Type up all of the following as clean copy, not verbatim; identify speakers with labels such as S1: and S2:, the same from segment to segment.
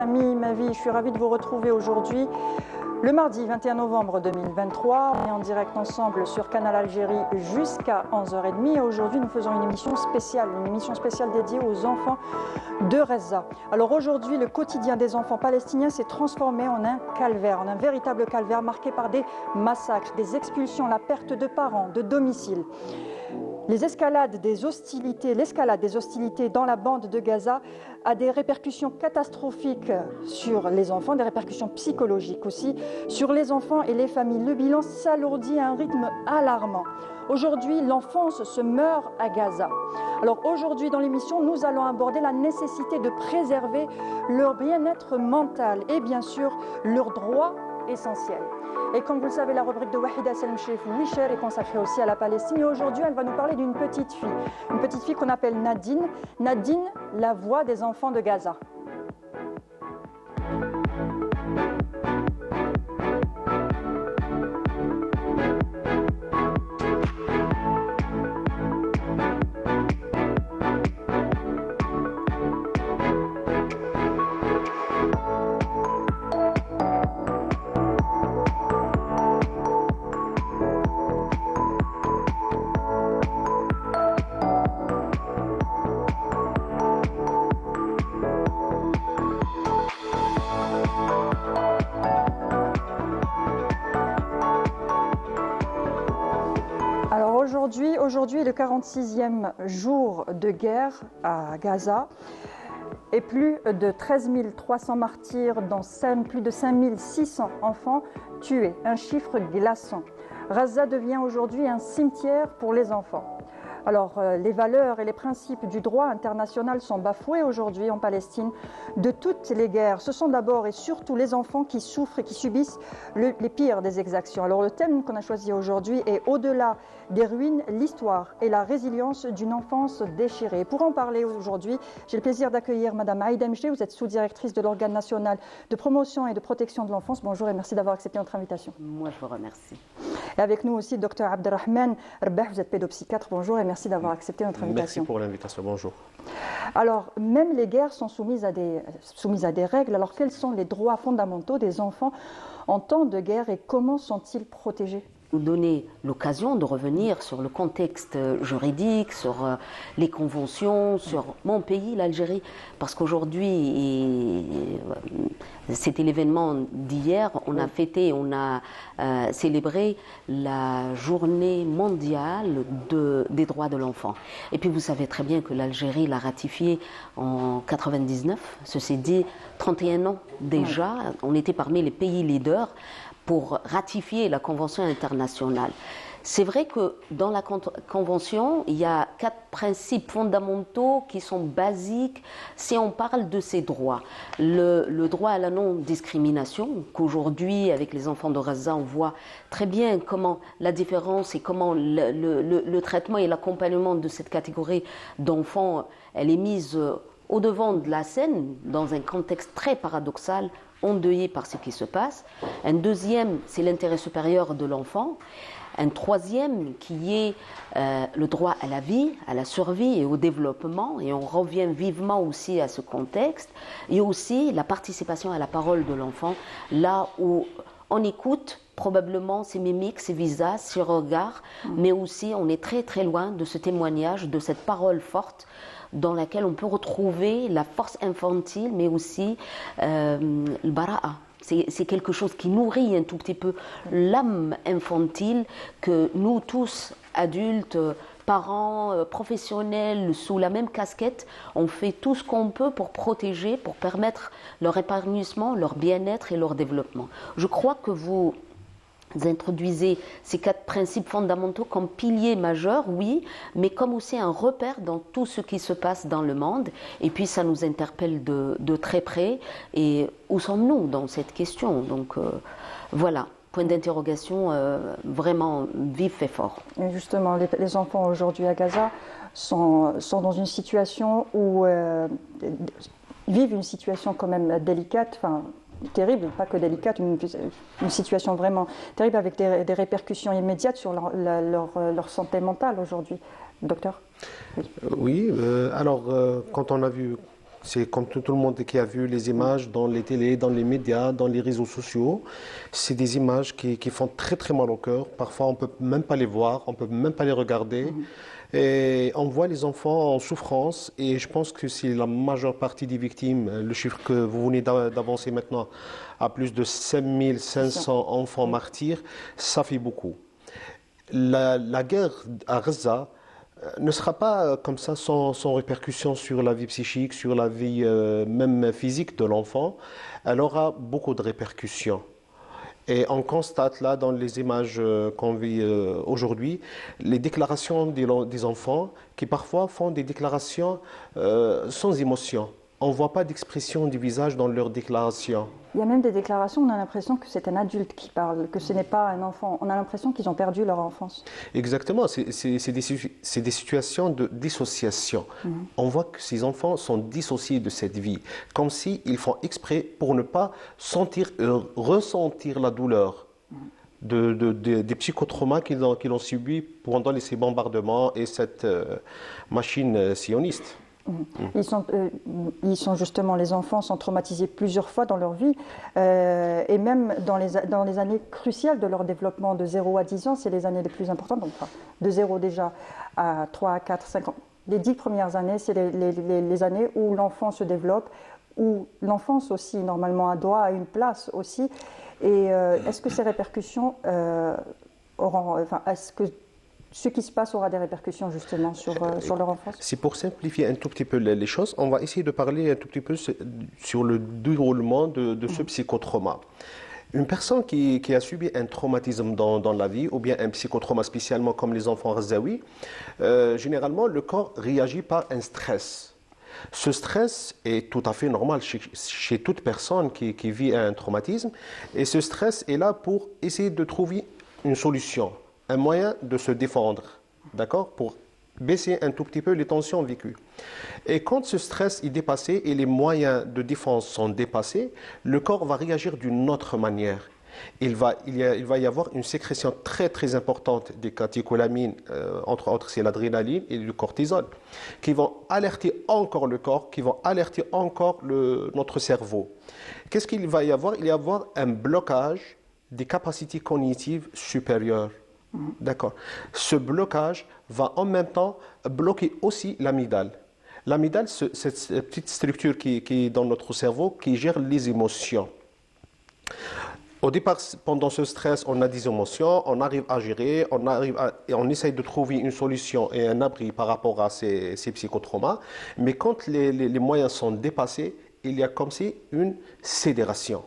S1: Amis, ma vie, je suis ravie de vous retrouver aujourd'hui, le mardi 21 novembre 2023. On est en direct ensemble sur Canal Algérie jusqu'à 11h30 et aujourd'hui nous faisons une émission spéciale dédiée aux enfants de Reza. Alors aujourd'hui, le quotidien des enfants palestiniens s'est transformé en un calvaire, en un véritable calvaire marqué par des massacres, des expulsions, la perte de parents, de domicile. L'escalade des hostilités dans la bande de Gaza a des répercussions catastrophiques sur les enfants, des répercussions psychologiques aussi sur les enfants et les familles. Le bilan s'alourdit à un rythme alarmant. Aujourd'hui, l'enfance se meurt à Gaza. Alors aujourd'hui, dans l'émission, nous allons aborder la nécessité de préserver leur bien-être mental et bien sûr leurs droits essentiels. Et comme vous le savez, la rubrique de Wahida Selmchef Wisher est consacrée aussi à la Palestine. Et aujourd'hui, elle va nous parler d'une petite fille qu'on appelle Nadine. Nadine, la voix des enfants de Gaza. Aujourd'hui est le 46e jour de guerre à Gaza et plus de 13 300 martyrs, dont plus de 5 600 enfants tués. Un chiffre glaçant. Gaza devient aujourd'hui un cimetière pour les enfants. Alors, les valeurs et les principes du droit international sont bafoués aujourd'hui en Palestine. De toutes les guerres, ce sont d'abord et surtout les enfants qui souffrent et qui subissent les pires des exactions. Alors, le thème qu'on a choisi aujourd'hui est au-delà des ruines, l'histoire et la résilience d'une enfance déchirée. Pour en parler aujourd'hui, j'ai le plaisir d'accueillir Madame Aïda Mjdi. Vous êtes sous-directrice de l'organe national de promotion et de protection de l'enfance. Bonjour et merci d'avoir accepté notre invitation.
S2: Moi, je vous remercie.
S1: Et avec nous aussi, Dr Abdelrahman Rbah, vous êtes pédopsychiatre. Bonjour et merci d'avoir accepté notre invitation.
S3: Merci pour l'invitation, bonjour.
S1: Alors, même les guerres sont soumises à des règles. Alors, quels sont les droits fondamentaux des enfants en temps de guerre et comment sont-ils protégés ?
S2: Nous donner l'occasion de revenir sur le contexte juridique, sur les conventions, sur mon pays, l'Algérie, parce qu'aujourd'hui, c'était l'événement d'hier, on a fêté, on a célébré la journée mondiale des droits de l'enfant. Et puis vous savez très bien que l'Algérie l'a ratifié en 99, ceci dit 31 ans déjà, on était parmi les pays leaders pour ratifier la Convention internationale. C'est vrai que dans la Convention, il y a 4 principes fondamentaux qui sont basiques si on parle de ces droits. Le droit à la non-discrimination, qu'aujourd'hui, avec les enfants de Gaza, on voit très bien comment la différence et comment le traitement et l'accompagnement de cette catégorie d'enfants, elle est mise au devant de la scène, dans un contexte très paradoxal, endeuillé par ce qui se passe. Un deuxième, c'est l'intérêt supérieur de l'enfant. Un troisième, qui est le droit à la vie, à la survie et au développement. Et on revient vivement aussi à ce contexte. Et aussi la participation à la parole de l'enfant, là où on écoute probablement ses mimiques, ses visages, ses regards, mais aussi on est très très loin de ce témoignage, de cette parole forte dans laquelle on peut retrouver la force infantile, mais aussi le bara'a. C'est quelque chose qui nourrit un tout petit peu l'âme infantile que nous tous, adultes, parents, professionnels, sous la même casquette, on fait tout ce qu'on peut pour protéger, pour permettre leur épanouissement, leur bien-être et leur développement. Je crois que vous introduisez ces 4 principes fondamentaux comme piliers majeurs, oui, mais comme aussi un repère dans tout ce qui se passe dans le monde. Et puis ça nous interpelle de très près. Et où sommes-nous dans cette question ? Donc voilà, point d'interrogation vraiment vif et fort.
S1: Et justement, les enfants aujourd'hui à Gaza sont dans une situation où vivent une situation quand même délicate, terrible, pas que délicate, une situation vraiment terrible avec des répercussions immédiates sur leur santé mentale aujourd'hui. Docteur ?
S3: Oui, alors quand on a vu C'est comme tout le monde qui a vu les images dans les télés, dans les médias, dans les réseaux sociaux. C'est des images qui font très très mal au cœur. Parfois, on ne peut même pas les voir, on ne peut même pas les regarder. Et on voit les enfants en souffrance. Et je pense que c'est la majeure partie des victimes. Le chiffre que vous venez d'avancer maintenant, à plus de 5500 enfants martyrs, ça fait beaucoup. La guerre à Gaza ne sera pas comme ça sans répercussion sur la vie psychique, sur la vie même physique de l'enfant. Elle aura beaucoup de répercussions. Et on constate là dans les images qu'on vit aujourd'hui, les déclarations des enfants qui parfois font des déclarations sans émotion. On ne voit pas d'expression du visage dans leurs déclarations.
S1: Il y a même des déclarations, on a l'impression que c'est un adulte qui parle, que ce n'est pas un enfant. On a l'impression qu'ils ont perdu leur enfance.
S3: Exactement, c'est des situations de dissociation. On voit que ces enfants sont dissociés de cette vie, comme s'ils font exprès pour ne pas ressentir la douleur des psychotraumas qu'ils ont subis pendant ces bombardements et cette machine sioniste.
S1: Ils sont justement, les enfants sont traumatisés plusieurs fois dans leur vie et même dans les années cruciales de leur développement, de 0 à 10 ans, c'est les années les plus importantes, donc de 0 déjà à 3, à 4, 5 ans. Les 10 premières années, c'est les années où l'enfant se développe, où l'enfance aussi, normalement, a droit à une place aussi. Et est-ce que ces répercussions est-ce que ce qui se passe aura des répercussions justement sur leur enfance?
S3: C'est pour simplifier un tout petit peu les choses, on va essayer de parler un tout petit peu sur le déroulement de ce psychotrauma. Une personne qui a subi un traumatisme dans la vie, ou bien un psychotrauma spécialement comme les enfants Ghazaouis, généralement le corps réagit par un stress. Ce stress est tout à fait normal chez toute personne qui vit un traumatisme, et ce stress est là pour essayer de trouver une solution, un moyen de se défendre, d'accord, pour baisser un tout petit peu les tensions vécues. Et quand ce stress est dépassé et les moyens de défense sont dépassés, le corps va réagir d'une autre manière. Il va y avoir une sécrétion très très importante des catécholamines, entre autres c'est l'adrénaline et le cortisol, qui vont alerter encore le corps, qui vont alerter encore notre cerveau. Qu'est-ce qu'il va y avoir? Il va y avoir un blocage des capacités cognitives supérieures. D'accord. Ce blocage va en même temps bloquer aussi l'amygdale. L'amygdale, c'est cette petite structure qui est dans notre cerveau qui gère les émotions. Au départ, pendant ce stress, on a des émotions, on arrive à gérer, et on essaye de trouver une solution et un abri par rapport à ces psychotraumas. Mais quand les moyens sont dépassés, il y a comme si une sidération.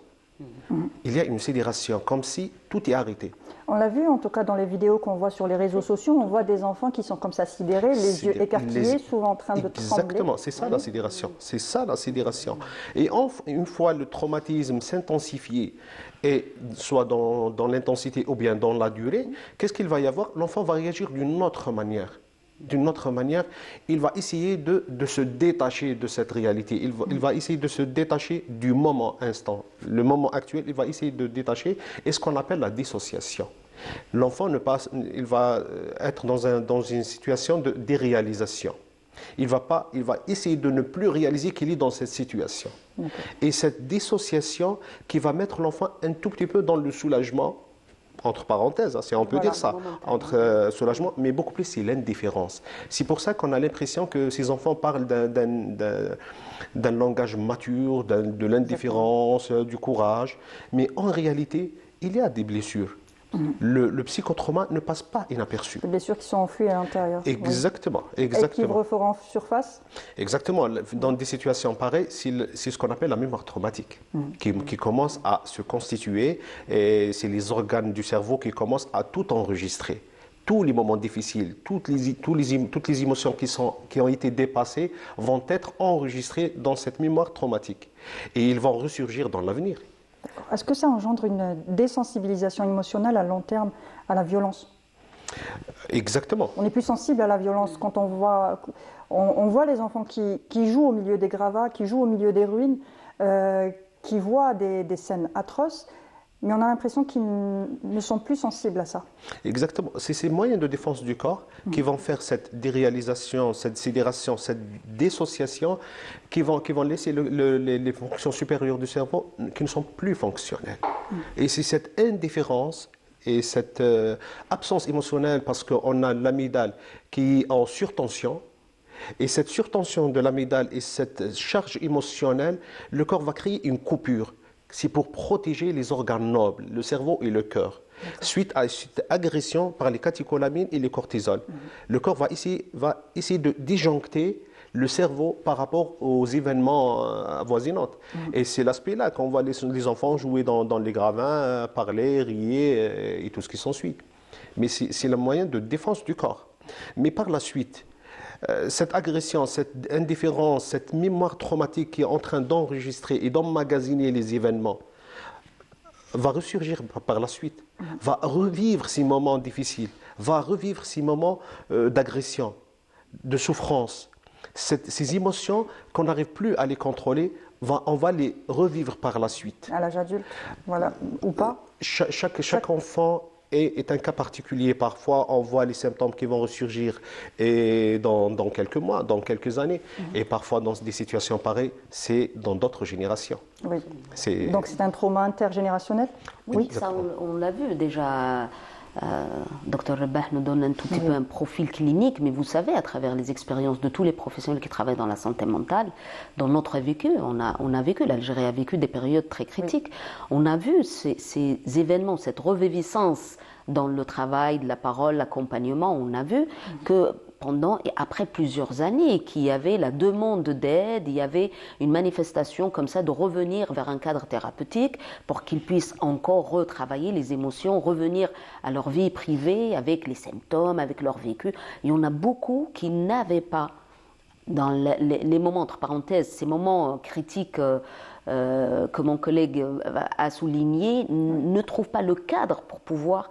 S3: Il y a une sidération, comme si tout est arrêté.
S1: On l'a vu en tout cas dans les vidéos qu'on voit sur les réseaux sociaux, on voit des enfants qui sont comme ça sidérés, les yeux écarquillés, souvent en train de trembler.
S3: Exactement, c'est ça la sidération. C'est ça la sidération. Et une fois le traumatisme s'intensifie, et soit dans l'intensité ou bien dans la durée, qu'est-ce qu'il va y avoir? L'enfant va réagir d'une autre manière. D'une autre manière, il va essayer de se détacher de cette réalité. Il va essayer de se détacher du moment instant. Le moment actuel, il va essayer de détacher, et ce qu'on appelle la dissociation. L'enfant il va être dans une situation de déréalisation. Il va essayer de ne plus réaliser qu'il est dans cette situation. Okay. Et cette dissociation qui va mettre l'enfant un tout petit peu dans le soulagement, entre parenthèses, si on peut dire ça, entre soulagement, mais beaucoup plus c'est l'indifférence. C'est pour ça qu'on a l'impression que ces enfants parlent d'un langage mature, de l'indifférence, du courage, mais en réalité, il y a des blessures. Le psychotrauma ne passe pas inaperçu.
S1: Les blessures qui sont enfouies à l'intérieur.
S3: Exactement,
S1: oui.
S3: exactement.
S1: Et qui refont en surface.
S3: Exactement. Dans des situations pareilles, c'est ce qu'on appelle la mémoire traumatique qui commence à se constituer, et c'est les organes du cerveau qui commencent à tout enregistrer. Tous les moments difficiles, toutes les émotions qui ont été dépassées vont être enregistrées dans cette mémoire traumatique. Et ils vont ressurgir dans l'avenir.
S1: Est-ce que ça engendre une désensibilisation émotionnelle à long terme à la violence?
S3: Exactement.
S1: On est plus sensible à la violence quand on voit les enfants qui jouent au milieu des gravats, qui jouent au milieu des ruines, qui voient des scènes atroces. Mais on a l'impression qu'ils ne sont plus sensibles à ça.
S3: Exactement. C'est ces moyens de défense du corps qui vont faire cette déréalisation, cette sidération, cette dissociation, qui vont laisser les fonctions supérieures du cerveau qui ne sont plus fonctionnelles. Et c'est cette indifférence et cette absence émotionnelle, parce qu'on a l'amygdale qui est en surtension. Et cette surtension de l'amygdale et cette charge émotionnelle, le corps va créer une coupure. C'est pour protéger les organes nobles, le cerveau et le cœur, suite à cette agression par les catécholamines et les cortisol. Le corps va essayer de disjoncter le cerveau par rapport aux événements avoisinants. Et c'est l'aspect-là qu'on voit les enfants jouer dans les gravins, parler, rier et tout ce qui s'ensuit. Mais c'est le moyen de défense du corps. Mais par la suite, cette agression, cette indifférence, cette mémoire traumatique qui est en train d'enregistrer et d'emmagasiner les événements va ressurgir par la suite, va revivre ces moments difficiles, va revivre ces moments d'agression, de souffrance. Ces émotions qu'on n'arrive plus à les contrôler, on va les revivre par la suite.
S1: À l'âge adulte, voilà, ou pas.
S3: Chaque enfant est un cas particulier. Parfois, on voit les symptômes qui vont ressurgir dans quelques mois, dans quelques années. Et parfois, dans des situations pareilles, c'est dans d'autres générations.
S1: Oui. Donc, c'est un trauma intergénérationnel?
S2: Oui, ça, on l'a vu déjà. Dr Rabah nous donne un tout petit peu un profil clinique, mais vous savez, à travers les expériences de tous les professionnels qui travaillent dans la santé mentale, dans notre vécu, on a vécu, l'Algérie a vécu des périodes très critiques. On a vu ces événements, cette reviviscence dans le travail, de la parole, l'accompagnement. On a vu que pendant et après plusieurs années, qu'il y avait la demande d'aide, il y avait une manifestation comme ça de revenir vers un cadre thérapeutique pour qu'ils puissent encore retravailler les émotions, revenir à leur vie privée avec les symptômes, avec leur vécu. Il y en a beaucoup qui n'avaient pas, dans les moments, entre parenthèses, ces moments critiques que mon collègue a souligné, ne trouvent pas le cadre pour pouvoir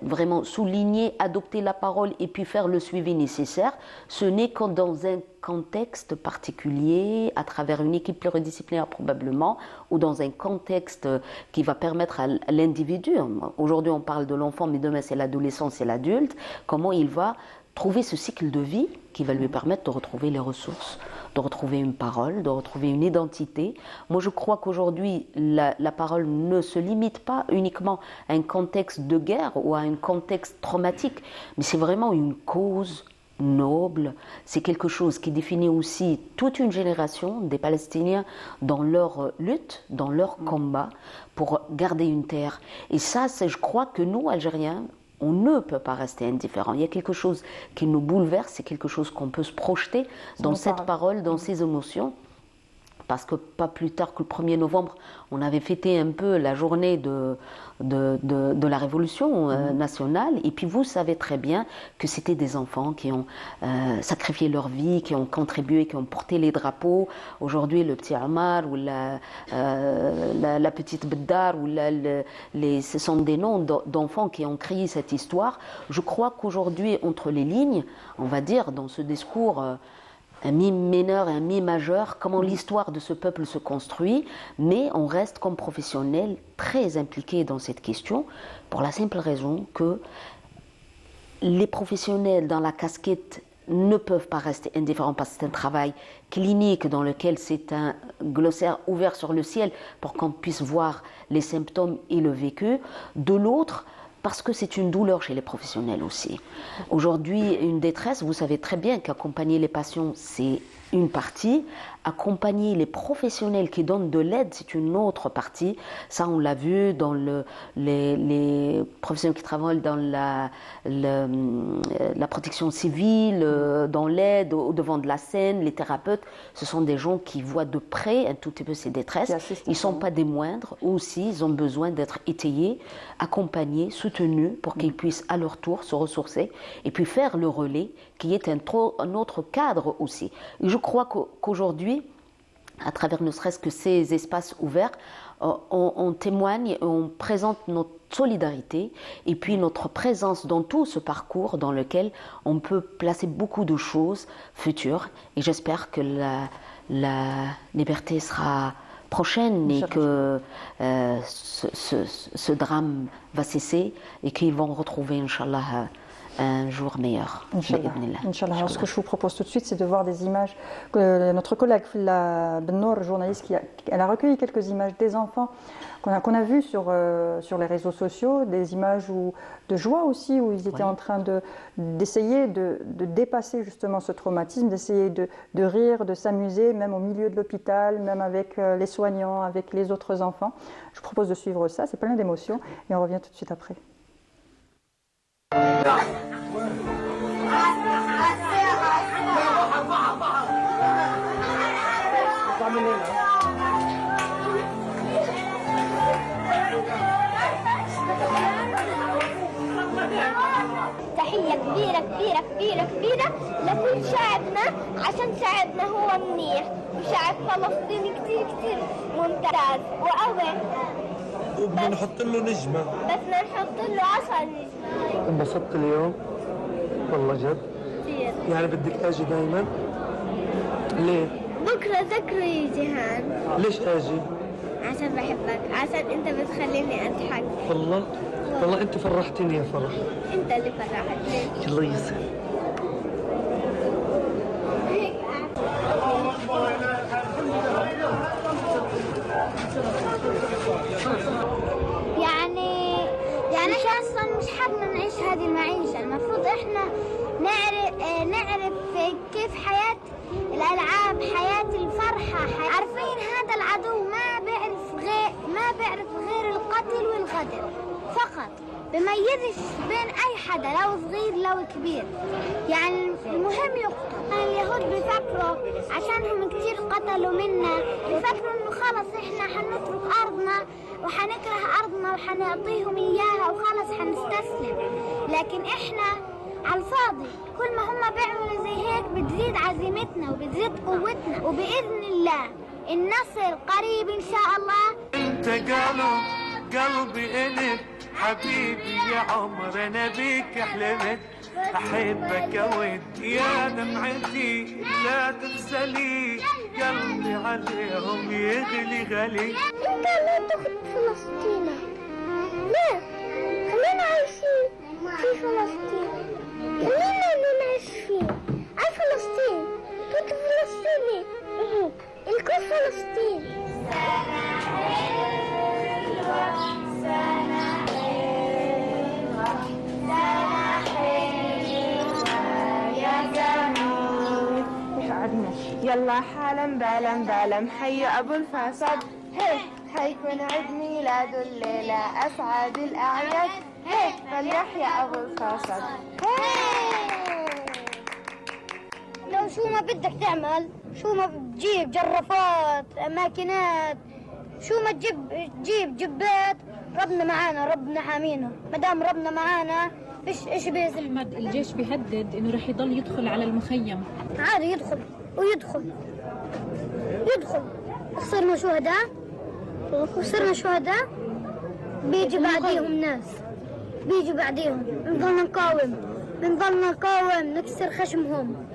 S2: vraiment souligner, adopter la parole et puis faire le suivi nécessaire. Ce n'est que dans un contexte particulier, à travers une équipe pluridisciplinaire probablement, ou dans un contexte qui va permettre à l'individu, aujourd'hui on parle de l'enfant, mais demain c'est l'adolescent, c'est l'adulte, comment il va trouver ce cycle de vie qui va lui permettre de retrouver les ressources, de retrouver une parole, de retrouver une identité. Moi, je crois qu'aujourd'hui, la parole ne se limite pas uniquement à un contexte de guerre ou à un contexte traumatique, mais c'est vraiment une cause noble. C'est quelque chose qui définit aussi toute une génération des Palestiniens dans leur lutte, dans leur combat pour garder une terre. Et ça, je crois que nous, Algériens, on ne peut pas rester indifférent. Il y a quelque chose qui nous bouleverse, c'est quelque chose qu'on peut se projeter dans cette parole, dans ces émotions. Parce que pas plus tard que le 1er novembre, on avait fêté un peu la journée de la Révolution nationale. Et puis vous savez très bien que c'était des enfants qui ont sacrifié leur vie, qui ont contribué, qui ont porté les drapeaux. Aujourd'hui, le petit Omar ou la petite Beddar, ce sont des noms d'enfants qui ont créé cette histoire. Je crois qu'aujourd'hui, entre les lignes, on va dire, dans ce discours... un mi mineur et un mi majeur, comment l'histoire de ce peuple se construit, mais on reste comme professionnels très impliqués dans cette question, pour la simple raison que les professionnels dans la casquette ne peuvent pas rester indifférents parce que c'est un travail clinique dans lequel c'est un glossaire ouvert sur le ciel pour qu'on puisse voir les symptômes et le vécu. De l'autre, parce que c'est une douleur chez les professionnels aussi. Aujourd'hui, une détresse, vous savez très bien qu'accompagner les patients, c'est une partie. Accompagner les professionnels qui donnent de l'aide, c'est une autre partie. Ça, on l'a vu dans les professionnels qui travaillent dans la protection civile, dans l'aide au devant de la scène, les thérapeutes. Ce sont des gens qui voient de près un tout petit peu ces détresses. Ils ne sont pas des moindres. Aussi, ils ont besoin d'être étayés, accompagnés, soutenus pour qu'ils puissent à leur tour se ressourcer et puis faire le relais qui est un autre cadre aussi. Et je crois qu'aujourd'hui, à travers ne serait-ce que ces espaces ouverts, on témoigne, on présente notre solidarité et puis notre présence dans tout ce parcours dans lequel on peut placer beaucoup de choses futures. Et j'espère que la liberté sera prochaine et
S1: Inch'Allah.
S2: que ce drame va cesser et qu'ils vont retrouver, Inch'Allah, un jour meilleur.
S1: Inch'Allah.
S2: Bi'idhnillah.
S1: Inch'Allah. Alors, ce que je vous propose tout de suite, c'est de voir des images que notre collègue Filla Bennour, journaliste, elle a recueilli quelques images des enfants qu'on a vues sur les réseaux sociaux, des images de joie aussi, où ils étaient en train d'essayer de dépasser justement ce traumatisme, d'essayer de rire, de s'amuser, même au milieu de l'hôpital, même avec les soignants, avec les autres enfants. Je vous propose de suivre ça, c'est plein d'émotions, et on revient tout de suite après.
S4: تحية كبيرة كبيرة كبيرة كبيرة لكل شعبنا عشان شعبنا هو منيح وشعب فلسطيني كتير كتير ممتاز وقوي
S5: وبدنا نحط له نجمة.
S4: بس بدنا نحط له 10 نجمة.
S5: انبسطت اليوم؟ والله جد؟
S4: كتير.
S5: يعني بدك اجي دايما؟ ليه؟
S4: بكرة ذكري جيهان.
S5: ليش اجي؟
S4: عشان بحبك، عشان انت بتخليني اضحك.
S5: والله؟ والله انت فرحتني يا فرح.
S4: انت اللي فرحتني.
S5: الله يسعدك.
S4: يعني احنا اصلا مش حابين نعيش هذه المعيشة. المفروض احنا نعرف كيف حياة الالعاب، حياة الفرحة، عارفين هذا العدو ما بيعرف غير القتل والغدر فقط، بميزش بين اي حدا لو صغير لو كبير، يعني المهم يقتل. اليهود بيفكروا عشانهم كتير قتلوا منا، بيفكروا انه خلص احنا حنترك ارضنا وحنكره ارضنا وحنعطيهم اياها وخلص حنستسلم، لكن احنا على الفاضي. كل ما هم بيعملوا زي هيك بتزيد عزيمتنا وبتزيد قوتنا، وباذن الله النصر قريب ان شاء الله.
S6: انت قلبي الك حبيبي يا عمر، انا بيك حلمت احبك يا ود يا دمعتي لا تنسلي، قلبي عليهم يغلي غلي.
S4: انت لا تاخذ فلسطين، لا خلينا عايشين في فلسطين، خلينا نعيش فيه. اي فلسطين، كنت فلسطيني، الكل فلسطين.
S7: يلا حالا بالا حي ابو الفساد، حيكون عيد ميلاد الليلة اسعد الاعياد، فليحيى ابو الفساد.
S4: لو شو ما بدك تعمل، شو ما بتجيب جرافات ماكينات، شو ما تجيب جبات، ربنا معانا، ربنا حامينا. ما دام ربنا معانا ايش بيصير؟
S8: الجيش بيهدد انه رح يضل يدخل على المخيم.
S4: عادي يدخل ويدخل. صرنا شهداء بيجي بعديهم ناس، بنضل نقاوم نكسر خشمهم.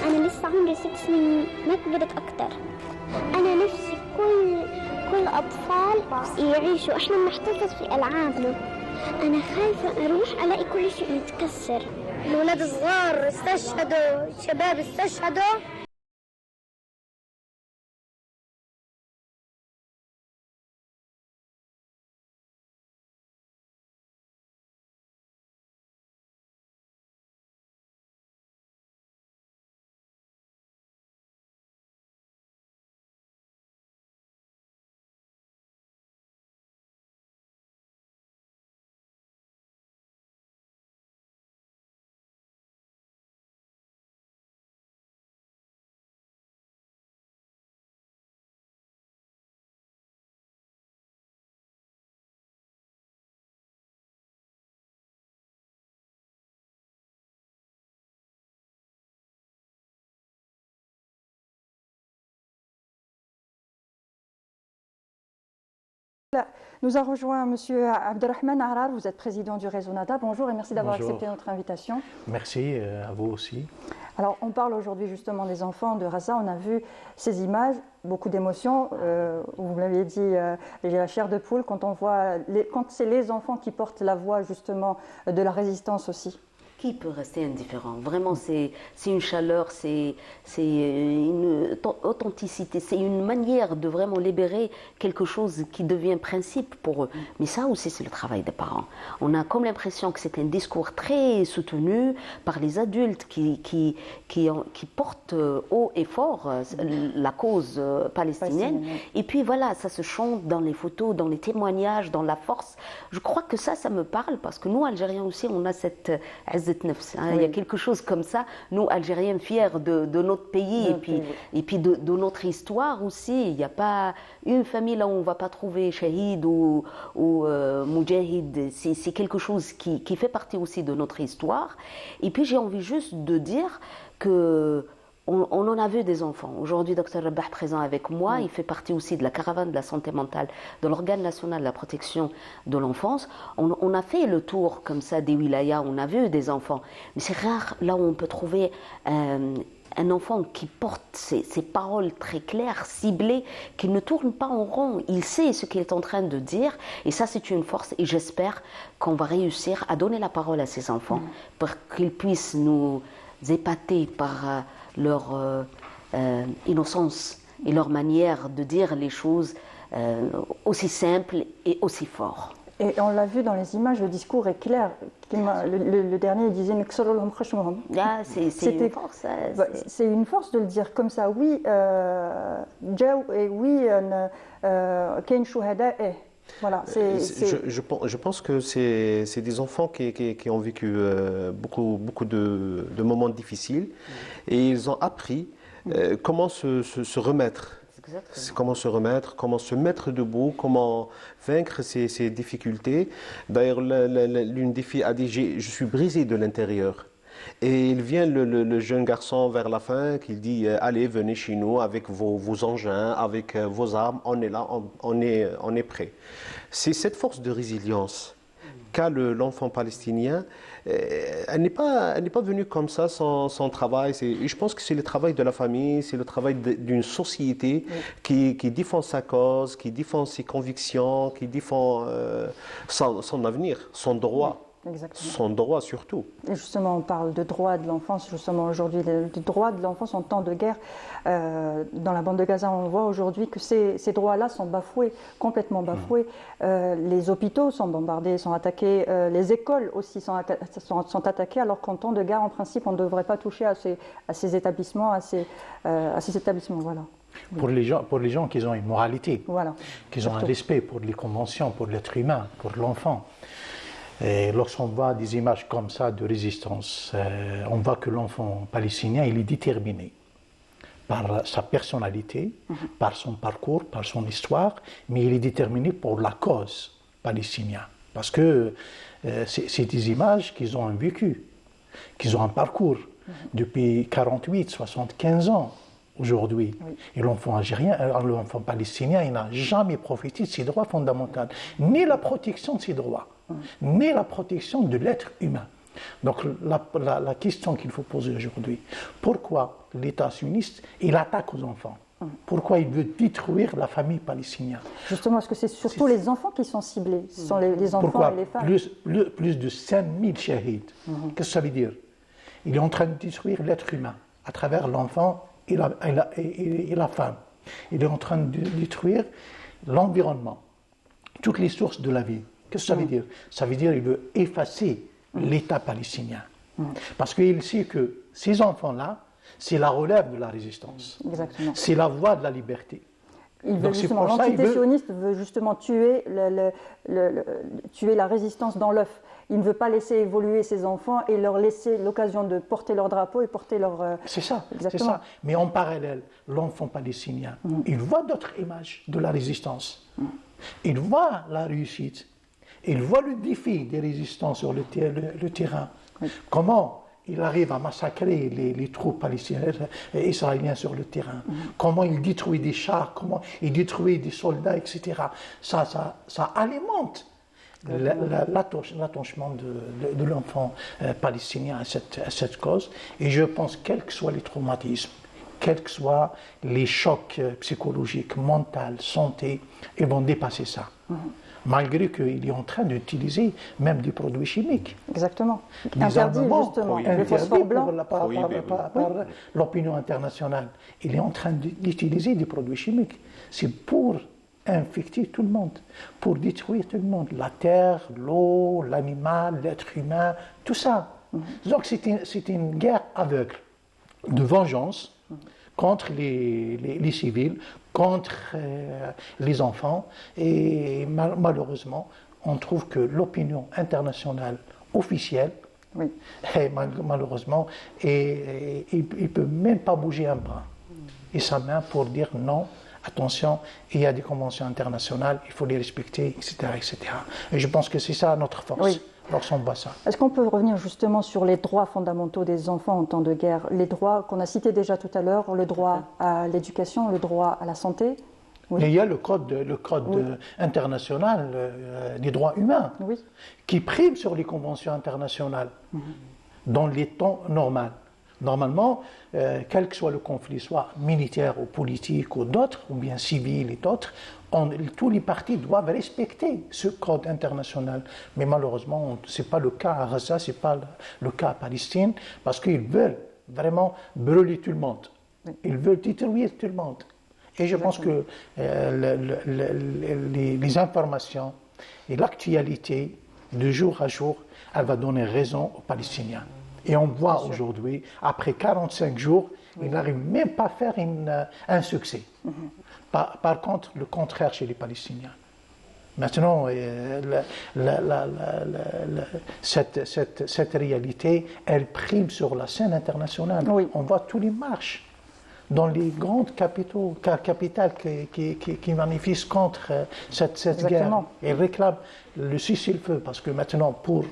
S9: أنا لسه عمري 6 سنين، ما كبرت أكتر. أنا نفسي كل أطفال يعيشوا، إحنا بنحتفظ في ألعابنا. أنا خايفة أروح ألاقي كل شيء متكسر.
S4: الولاد الصغار استشهدوا، الشباب استشهدوا.
S1: Nous a rejoint M. Abdelrahman Arar, vous êtes président du réseau NADA. Bonjour et merci d'avoir accepté notre invitation.
S10: Merci à vous aussi.
S1: Alors, on parle aujourd'hui justement des enfants de Gaza. On a vu ces images, beaucoup d'émotions. Vous m'aviez dit, j'ai la chair de poule quand on voit, quand c'est les enfants qui portent la voix justement de la résistance aussi.
S2: Qui peut rester indifférent? Vraiment, c'est une chaleur, c'est une authenticité, c'est une manière de vraiment libérer quelque chose qui devient principe pour eux. Mais ça aussi, c'est le travail des parents. On a comme l'impression que c'est un discours très soutenu par les adultes qui portent haut et fort la cause palestinienne. Et puis voilà, ça se chante dans les photos, dans les témoignages, dans la force. Je crois que ça me parle parce que nous, Algériens aussi, on a cette il y a quelque chose comme ça, nous Algériens fiers de notre pays et puis de notre histoire aussi. Il n'y a pas une famille là où on ne va pas trouver shahid ou moudjahid. C'est quelque chose qui fait partie aussi de notre histoire. Et puis j'ai envie juste de dire que on en a vu des enfants. Aujourd'hui, Dr Rabah présent avec moi, il fait partie aussi de la caravane de la santé mentale, de l'organe national de la protection de l'enfance. On a fait le tour comme ça des wilayas, on a vu des enfants. Mais c'est rare là où on peut trouver un enfant qui porte ses paroles très claires, ciblées, qui ne tourne pas en rond. Il sait ce qu'il est en train de dire et ça c'est une force et j'espère qu'on va réussir à donner la parole à ces enfants pour qu'ils puissent nous épater par leur innocence et leur manière de dire les choses aussi simples et aussi fort.
S1: Et on l'a vu dans les images, le discours est clair. Le dernier disait
S2: c'est une force.
S1: C'est une force de le dire comme ça. Oui, et oui, Kain Shuhada est. Voilà,
S3: je pense que c'est des enfants qui ont vécu beaucoup de moments difficiles et ils ont appris comment se remettre. Comment se remettre, comment se mettre debout, comment vaincre ces difficultés. D'ailleurs, l'une des filles a dit « je suis brisée de l'intérieur ». Et il vient le jeune garçon vers la fin qui dit « allez, venez chez nous avec vos engins, avec vos armes, on est là, on est prêt ». C'est cette force de résilience qu'a l'enfant palestinien. Elle n'est pas venue comme ça sans travail. Je pense que c'est le travail de la famille, c'est le travail d'une société qui défend sa cause, qui défend ses convictions, qui défend son avenir, son droit.
S1: Exactement.
S3: Son droit surtout.
S1: Et justement, on parle de droits de l'enfance, justement aujourd'hui, des droits de l'enfance en temps de guerre. Dans la bande de Gaza, on voit aujourd'hui que ces droits-là sont bafoués, complètement bafoués. Les hôpitaux sont bombardés, sont attaqués, les écoles aussi sont attaquées, alors qu'en temps de guerre, en principe, on ne devrait pas toucher à ces établissements, à ces établissements. Voilà.
S10: Pour les gens qui ont une moralité,
S1: voilà.
S10: qui ont un respect pour les conventions, pour l'être humain, pour l'enfant. Et lorsqu'on voit des images comme ça de résistance, on voit que l'enfant palestinien, il est déterminé par sa personnalité, par son parcours, par son histoire, mais il est déterminé pour la cause palestinienne. Parce que c'est des images qu'ils ont vécues, qu'ils ont un parcours depuis 48, 75 ans aujourd'hui. Oui. Et l'enfant algérien, l'enfant palestinien, il n'a jamais profité de ses droits fondamentaux, ni la protection de ses droits, ni la protection de l'être humain. Donc la question qu'il faut poser aujourd'hui, pourquoi l'État sioniste, il attaque aux enfants? Pourquoi il veut détruire la famille palestinienne?
S1: Justement, parce que c'est surtout les enfants qui sont ciblés, ce sont les enfants
S10: pourquoi
S1: et les femmes.
S10: Plus de 5000 shahids. Qu'est-ce que ça veut dire? Il est en train de détruire l'être humain à travers l'enfant et la femme. Il est en train de détruire l'environnement, toutes les sources de la vie. Qu'est-ce que ça veut dire? Ça veut dire qu'il veut effacer l'État palestinien. Parce qu'il sait que ces enfants-là, c'est la relève de la résistance.
S1: Exactement.
S10: C'est la voie de la liberté.
S1: L'entité sioniste veut justement tuer la résistance dans l'œuf. Il ne veut pas laisser évoluer ses enfants et leur laisser l'occasion de porter leur drapeau et porter leur...
S10: C'est ça, c'est ça. Mais en parallèle, l'enfant palestinien, il voit d'autres images de la résistance. Il voit la réussite. Il voit le défi des résistants sur le terrain. Comment il arrive à massacrer les troupes palestiniennes et israéliennes sur le terrain, comment il détruit des chars, comment il détruit des soldats, etc. Ça alimente l'attachement de l'enfant palestinien à cette cause. Et je pense, quels que soient les traumatismes, quels que soient les chocs psychologiques, mentaux, santé, ils vont dépasser ça. Malgré qu'il est en train d'utiliser même des produits chimiques.
S1: Exactement.
S10: Des
S1: Interdit
S10: armements
S1: justement. Le
S10: interdits
S1: phosphore blanc.
S10: par l'opinion internationale. Il est en train d'utiliser des produits chimiques. C'est pour infecter tout le monde, pour détruire tout le monde. La terre, l'eau, l'animal, l'être humain, tout ça. Donc c'est une guerre aveugle de vengeance contre les civils, contre les enfants. Et malheureusement, on trouve que l'opinion internationale officielle, malheureusement, il ne peut même pas bouger un bras et sa main pour dire non, attention, il y a des conventions internationales, il faut les respecter, etc. etc. Et je pense que c'est ça notre force.
S1: Oui.
S10: Lorsqu'on voit ça.
S1: Est-ce qu'on peut revenir justement sur les droits fondamentaux des enfants en temps de guerre? Les droits qu'on a cités déjà tout à l'heure, le droit à l'éducation, le droit à la santé.
S10: Oui. Il y a le code international des droits humains qui prime sur les conventions internationales dans les temps normaux. Normalement, quel que soit le conflit, soit militaire ou politique ou d'autres, ou bien civil et d'autres, tous les partis doivent respecter ce code international. Mais malheureusement, ce n'est pas le cas à Gaza, ce n'est pas le cas à Palestine, parce qu'ils veulent vraiment brûler tout le monde. Ils veulent détruire tout le monde. Et je pense que les informations et l'actualité de jour à jour, elle va donner raison aux Palestiniens. Et on voit aujourd'hui, après 45 jours, ils n'arrivent même pas à faire un succès. Par contre, le contraire chez les Palestiniens. Maintenant, cette réalité, elle prime sur la scène internationale. On voit tous les marches dans les grandes capitales qui manifestent contre cette guerre. Ils réclament le cessez-le-feu, parce que maintenant, pour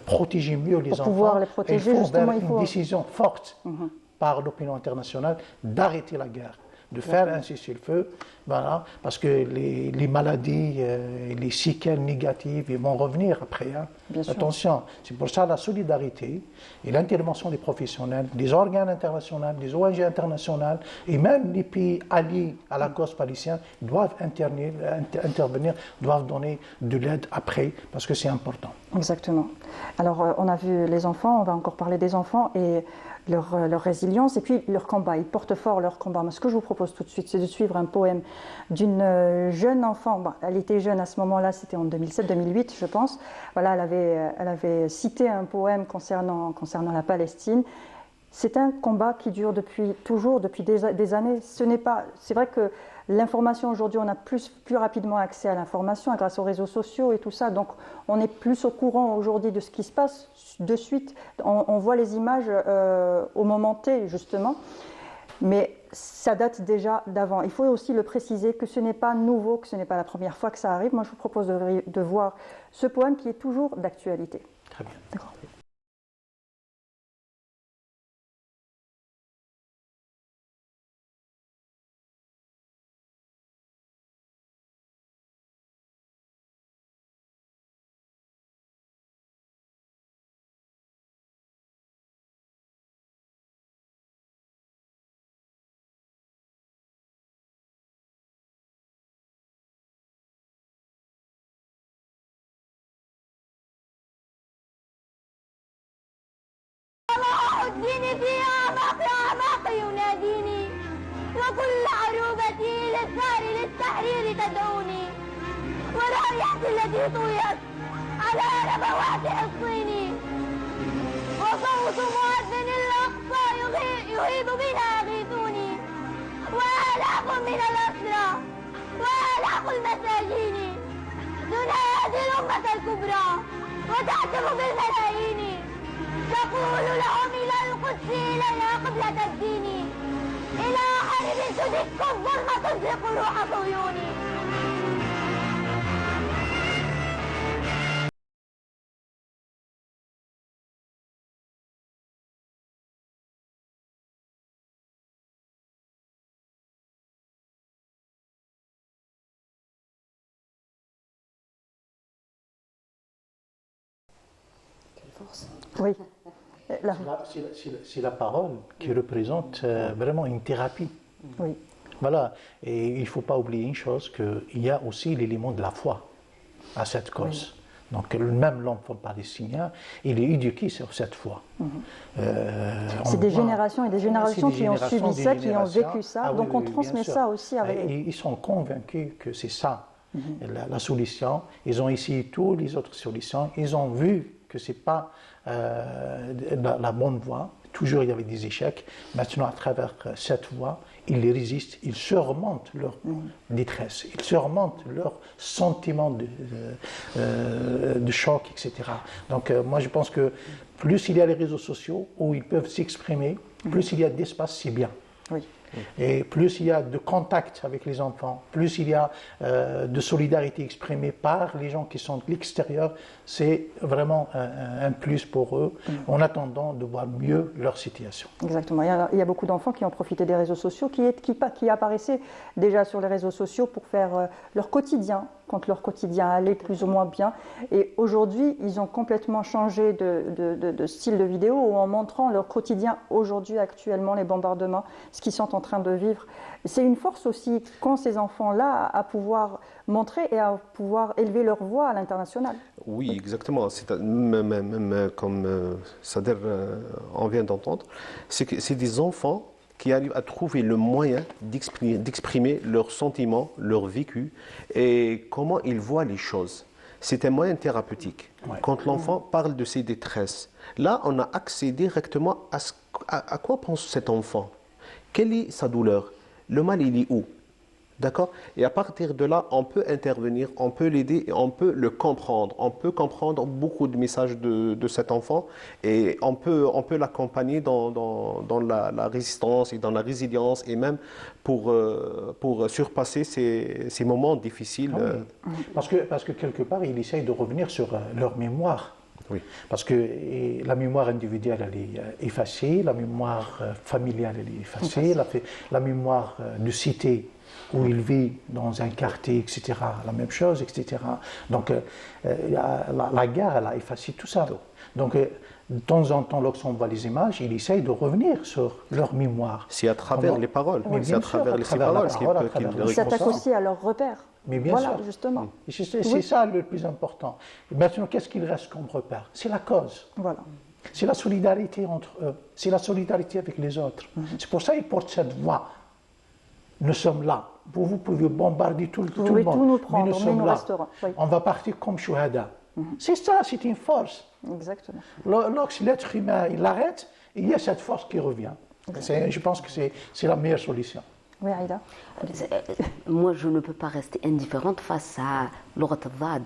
S10: protéger mieux les enfants, il faut faire une décision forte par l'opinion internationale d'arrêter la guerre, de faire un cessez-le-feu, voilà, parce que les maladies, les séquelles négatives, ils vont revenir après. Attention, c'est pour ça la solidarité et l'intervention des professionnels, des organes internationaux, des ONG internationales et même les pays alliés à la cause palestinienne doivent intervenir, doivent donner de l'aide après, parce que c'est important.
S1: Exactement. Alors, on a vu les enfants, on va encore parler des enfants et leur résilience et puis leur combat. Ils portent fort leur combat. Mais ce que je vous propose tout de suite, c'est de suivre un poème d'une jeune enfant. Bon, elle était jeune à ce moment-là, c'était en 2007-2008, je pense. Voilà, elle avait cité un poème concernant la Palestine. C'est un combat qui dure depuis des années. C'est vrai que l'information aujourd'hui, on a plus rapidement accès à l'information grâce aux réseaux sociaux et tout ça. Donc, on est plus au courant aujourd'hui de ce qui se passe de suite. On voit les images au moment T, justement. Mais ça date déjà d'avant. Il faut aussi le préciser que ce n'est pas nouveau, que ce n'est pas la première fois que ça arrive. Moi, je vous propose de voir ce poème qui est toujours d'actualité.
S10: Très bien.
S1: D'accord.
S4: يحدني في أعماق يناديني وكل عروبتي للتحرير تدعوني والرايات التي طويت على ربوات حصيني وصوت مؤذن الأقصى يهيب بنا أغيثوني وآلاف من الأسرى وآلاف المساجين تنادي الأمة الكبرى وتهتف بالملايين تقول لهم إلى القدس إلينا قبلة الدين إلى حرب تدك الظلم تزلق روح صهيوني
S2: force.
S1: Oui.
S10: C'est la parole qui représente vraiment une thérapie.
S1: Oui.
S10: Voilà, et il ne faut pas oublier une chose, qu'il y a aussi l'élément de la foi à cette cause. Oui. Donc même l'enfant palestinien, il est éduqué sur cette foi.
S1: C'est des générations et des générations qui ont suivi ça, qui ont vécu ça, donc on transmet ça aussi avec...
S10: Ils sont convaincus que c'est ça, la solution. Ils ont essayé toutes les autres solutions, ils ont vu que ce n'est pas la bonne voie. Toujours il y avait des échecs. Maintenant, à travers cette voie, ils les résistent, ils surmontent leur détresse, ils surmontent leur sentiment de choc, etc. Donc moi je pense que plus il y a les réseaux sociaux où ils peuvent s'exprimer, plus il y a d'espace, c'est bien.
S1: Oui.
S10: Et plus il y a de contact avec les enfants, plus il y a de solidarité exprimée par les gens qui sont de l'extérieur, c'est vraiment un plus pour eux, en attendant de voir mieux leur situation.
S1: Exactement. Il y a beaucoup d'enfants qui ont profité des réseaux sociaux, qui apparaissaient déjà sur les réseaux sociaux pour faire leur quotidien, quand leur quotidien allait plus ou moins bien. Et aujourd'hui, ils ont complètement changé de style de vidéo en montrant leur quotidien aujourd'hui, actuellement, les bombardements, ce qu'ils sont en train de vivre. C'est une force aussi qu'ont ces enfants-là à pouvoir montrer et à pouvoir élever leur voix à l'international.
S3: Oui, exactement. Même comme Sader en vient d'entendre, c'est des enfants qui arrivent à trouver le moyen d'exprimer leurs sentiments, leur vécu et comment ils voient les choses. C'est un moyen thérapeutique. Ouais. Quand l'enfant parle de ses détresses, là, on a accès directement à quoi pense cet enfant. Quelle est sa douleur? Le mal, il est où? D'accord? Et à partir de là, on peut intervenir, on peut l'aider et on peut le comprendre. On peut comprendre beaucoup de messages de cet enfant et on peut l'accompagner dans la résistance et dans la résilience et même pour surpasser ces moments difficiles.
S10: Ah oui. Parce que quelque part, il essaye de revenir sur leur mémoire. Oui. Parce que la mémoire individuelle, elle est effacée, la mémoire familiale, elle est effacée, la mémoire de cité où il vit dans un quartier, etc., la même chose, etc. Donc la guerre, elle a effacé tout ça. Donc de temps en temps, lorsqu'on voit les images, il essaye de revenir sur leur mémoire.
S3: C'est à travers les paroles.
S10: Oui, c'est à travers les paroles
S1: qu'ils s'attaquent aussi à leurs repères.
S10: Mais bien
S1: voilà,
S10: sûr.
S1: Justement.
S10: C'est ça le plus important. Et maintenant, qu'est-ce qu'il reste comme repère? C'est la cause.
S1: Voilà.
S10: C'est la solidarité entre eux. C'est la solidarité avec les autres. C'est pour ça qu'ils portent cette voix. Nous sommes là. Vous pouvez bombarder tout le monde.
S1: Tout nous prendre,
S10: mais nous sommes là.
S1: Oui.
S10: On va partir comme Chouhada. C'est ça, c'est une force.
S1: Exactement.
S10: Lorsque l'être humain il l'arrête, il y a cette force qui revient. Je pense que c'est la meilleure solution.
S1: Oui, Aïda.
S2: Moi, je ne peux pas rester indifférente face à Lugat al-Dhad.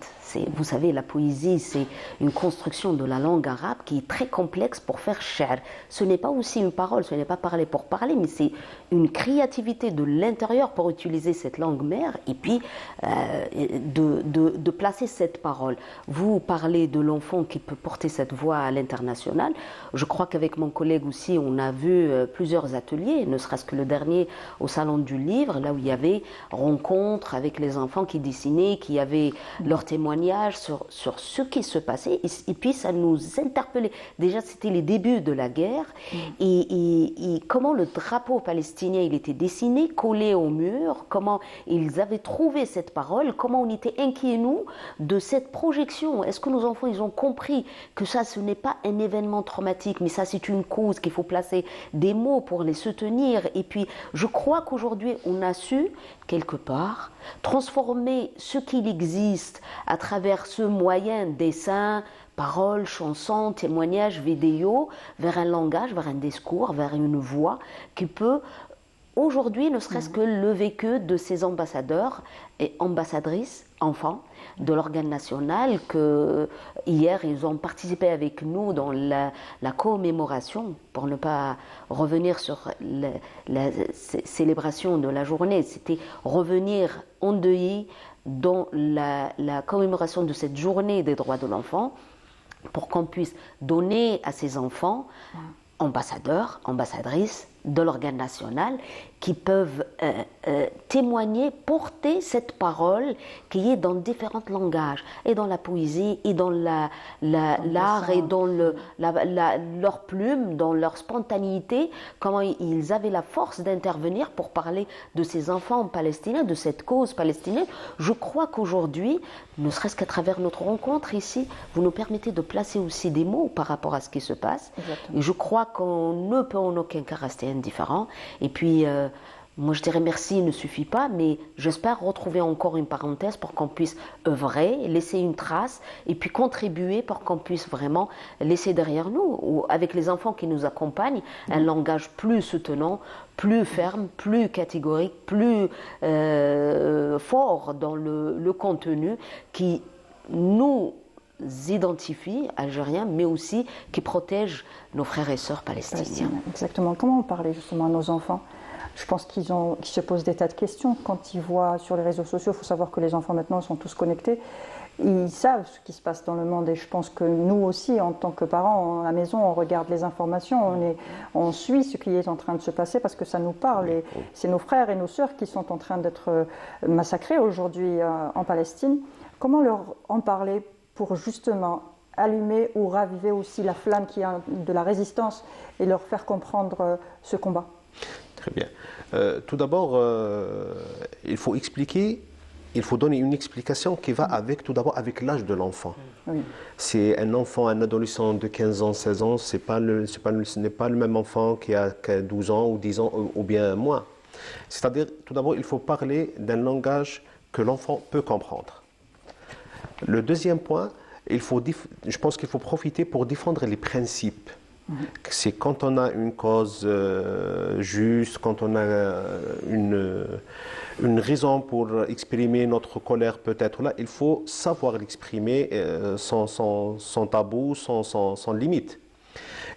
S2: Vous savez, la poésie, c'est une construction de la langue arabe qui est très complexe pour faire cher. Ce n'est pas aussi une parole, ce n'est pas parler pour parler, mais c'est une créativité de l'intérieur pour utiliser cette langue mère et puis de placer cette parole. Vous parlez de l'enfant qui peut porter cette voix à l'international. Je crois qu'avec mon collègue aussi, on a vu plusieurs ateliers, ne serait-ce que le dernier au Salon du Livre, là où il y avait rencontres avec les enfants qui dessinaient, qui avaient leurs témoignages sur ce qui se passait. Et puis ça nous interpellait. Déjà, c'était les débuts de la guerre et comment le drapeau palestinien il était dessiné, collé au mur, comment ils avaient trouvé cette parole, comment on était inquiets, nous, de cette projection. Est-ce que nos enfants, ils ont compris que ça, ce n'est pas un événement traumatique, mais ça, c'est une cause, qu'il faut placer des mots pour les soutenir. Et puis, je crois qu'aujourd'hui, on a su, quelque part, transformer ce qu'il existe à travers ce moyen, dessin, paroles, chansons, témoignages, vidéos, vers un langage, vers un discours, vers une voix qui peut, aujourd'hui, ne serait-ce que le vécu de ces ambassadeurs et ambassadrices, enfants, de l'organe national, que hier, ils ont participé avec nous dans la commémoration, pour ne pas revenir sur la célébration de la journée, c'était revenir endeuillé dans la commémoration de cette journée des droits de l'enfant, pour qu'on puisse donner à ces enfants, ambassadeurs, ambassadrices, de l'organe national qui peuvent témoigner, porter cette parole qui est dans différents langages, et dans la poésie, et dans l'art, et dans leur plume, dans leur spontanéité, comment ils avaient la force d'intervenir pour parler de ces enfants palestiniens, de cette cause palestinienne. Je crois qu'aujourd'hui, ne serait-ce qu'à travers notre rencontre ici, vous nous permettez de placer aussi des mots par rapport à ce qui se passe.
S1: Exactement.
S2: Et je crois qu'on ne peut en aucun cas rester indifférent. Et puis, moi je dirais merci ne suffit pas, mais j'espère retrouver encore une parenthèse pour qu'on puisse œuvrer, laisser une trace, et puis contribuer pour qu'on puisse vraiment laisser derrière nous, ou avec les enfants qui nous accompagnent, un langage plus soutenant, plus ferme, plus catégorique, plus fort dans le contenu qui nous identifie, algériens, mais aussi qui protège nos frères et sœurs palestiniens.
S1: Exactement. Comment parler justement à nos enfants? Je pense qu'ils se posent des tas de questions quand ils voient sur les réseaux sociaux. Il faut savoir que les enfants maintenant sont tous connectés. Ils savent ce qui se passe dans le monde, et je pense que nous aussi, en tant que parents, à la maison, on regarde les informations, on suit ce qui est en train de se passer parce que ça nous parle. Et c'est nos frères et nos sœurs qui sont en train d'être massacrés aujourd'hui en Palestine. Comment leur en parler pour justement allumer ou raviver aussi la flamme qui a de la résistance et leur faire comprendre ce combat?
S3: Très bien. Tout d'abord, il faut expliquer, il faut donner une explication qui va avec, tout d'abord, avec l'âge de l'enfant.
S1: Oui.
S3: C'est un enfant, un adolescent de 15 ans, 16 ans, ce n'est pas le même enfant qui a 12 ans ou 10 ans ou bien moins. C'est-à-dire, tout d'abord, il faut parler d'un langage que l'enfant peut comprendre. Le deuxième point, je pense qu'il faut profiter pour défendre les principes. C'est quand on a une cause juste, quand on a une raison pour exprimer notre colère peut-être là, il faut savoir l'exprimer sans tabou, sans limite.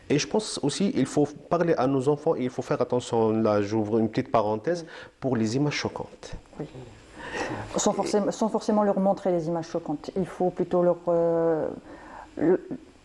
S3: Et je pense aussi qu'il faut parler à nos enfants, et il faut faire attention, là j'ouvre une petite parenthèse, pour les images choquantes.
S1: Oui. Sans forcément leur montrer les images choquantes. Il faut plutôt leur...